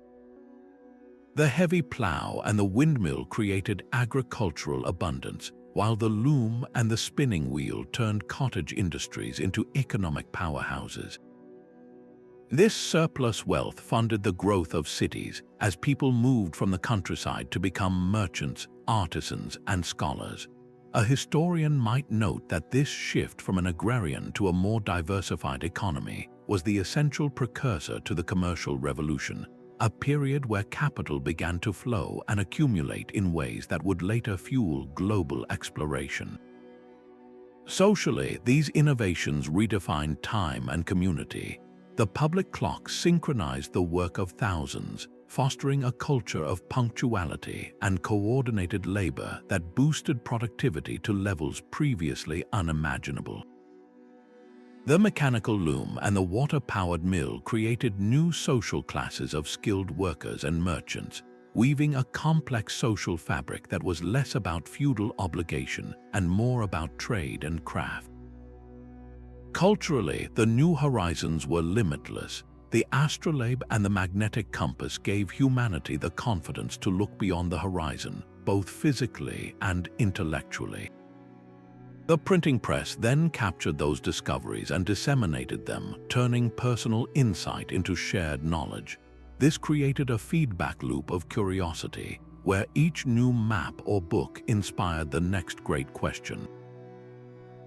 [SPEAKER 1] The heavy plow and the windmill created agricultural abundance, while the loom and the spinning wheel turned cottage industries into economic powerhouses. This surplus wealth funded the growth of cities as people moved from the countryside to become merchants, artisans, and scholars. A historian might note that this shift from an agrarian to a more diversified economy was the essential precursor to the commercial revolution, a period where capital began to flow and accumulate in ways that would later fuel global exploration. Socially, these innovations redefined time and community. The public clock synchronized the work of thousands, fostering a culture of punctuality and coordinated labor that boosted productivity to levels previously unimaginable. The mechanical loom and the water-powered mill created new social classes of skilled workers and merchants, weaving a complex social fabric that was less about feudal obligation and more about trade and craft. Culturally, the new horizons were limitless. The astrolabe and the magnetic compass gave humanity the confidence to look beyond the horizon, both physically and intellectually. The printing press then captured those discoveries and disseminated them, turning personal insight into shared knowledge. This created a feedback loop of curiosity, where each new map or book inspired the next great question.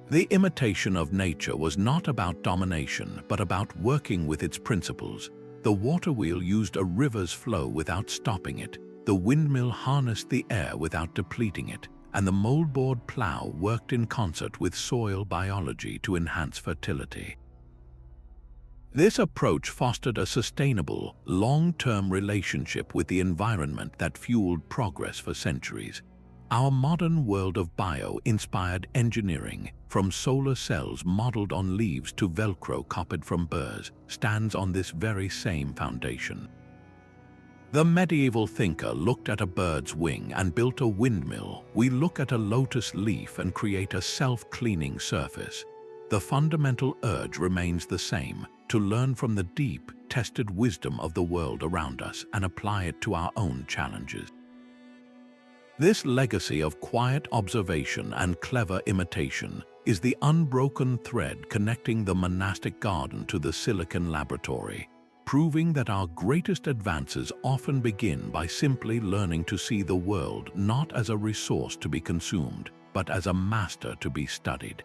[SPEAKER 1] The imitation of nature was not about domination, but about working with its principles. The waterwheel used a river's flow without stopping it. The windmill harnessed the air without depleting it, and the moldboard plow worked in concert with soil biology to enhance fertility. This approach fostered a sustainable, long-term relationship with the environment that fueled progress for centuries. Our modern world of bio-inspired engineering, from solar cells modeled on leaves to Velcro copied from burrs, stands on this very same foundation. The medieval thinker looked at a bird's wing and built a windmill. We look at a lotus leaf and create a self-cleaning surface. The fundamental urge remains the same: to learn from the deep, tested wisdom of the world around us and apply it to our own challenges. This legacy of quiet observation and clever imitation is the unbroken thread connecting the monastic garden to the silicon laboratory, proving that our greatest advances often begin by simply learning to see the world not as a resource to be consumed, but as a master to be studied.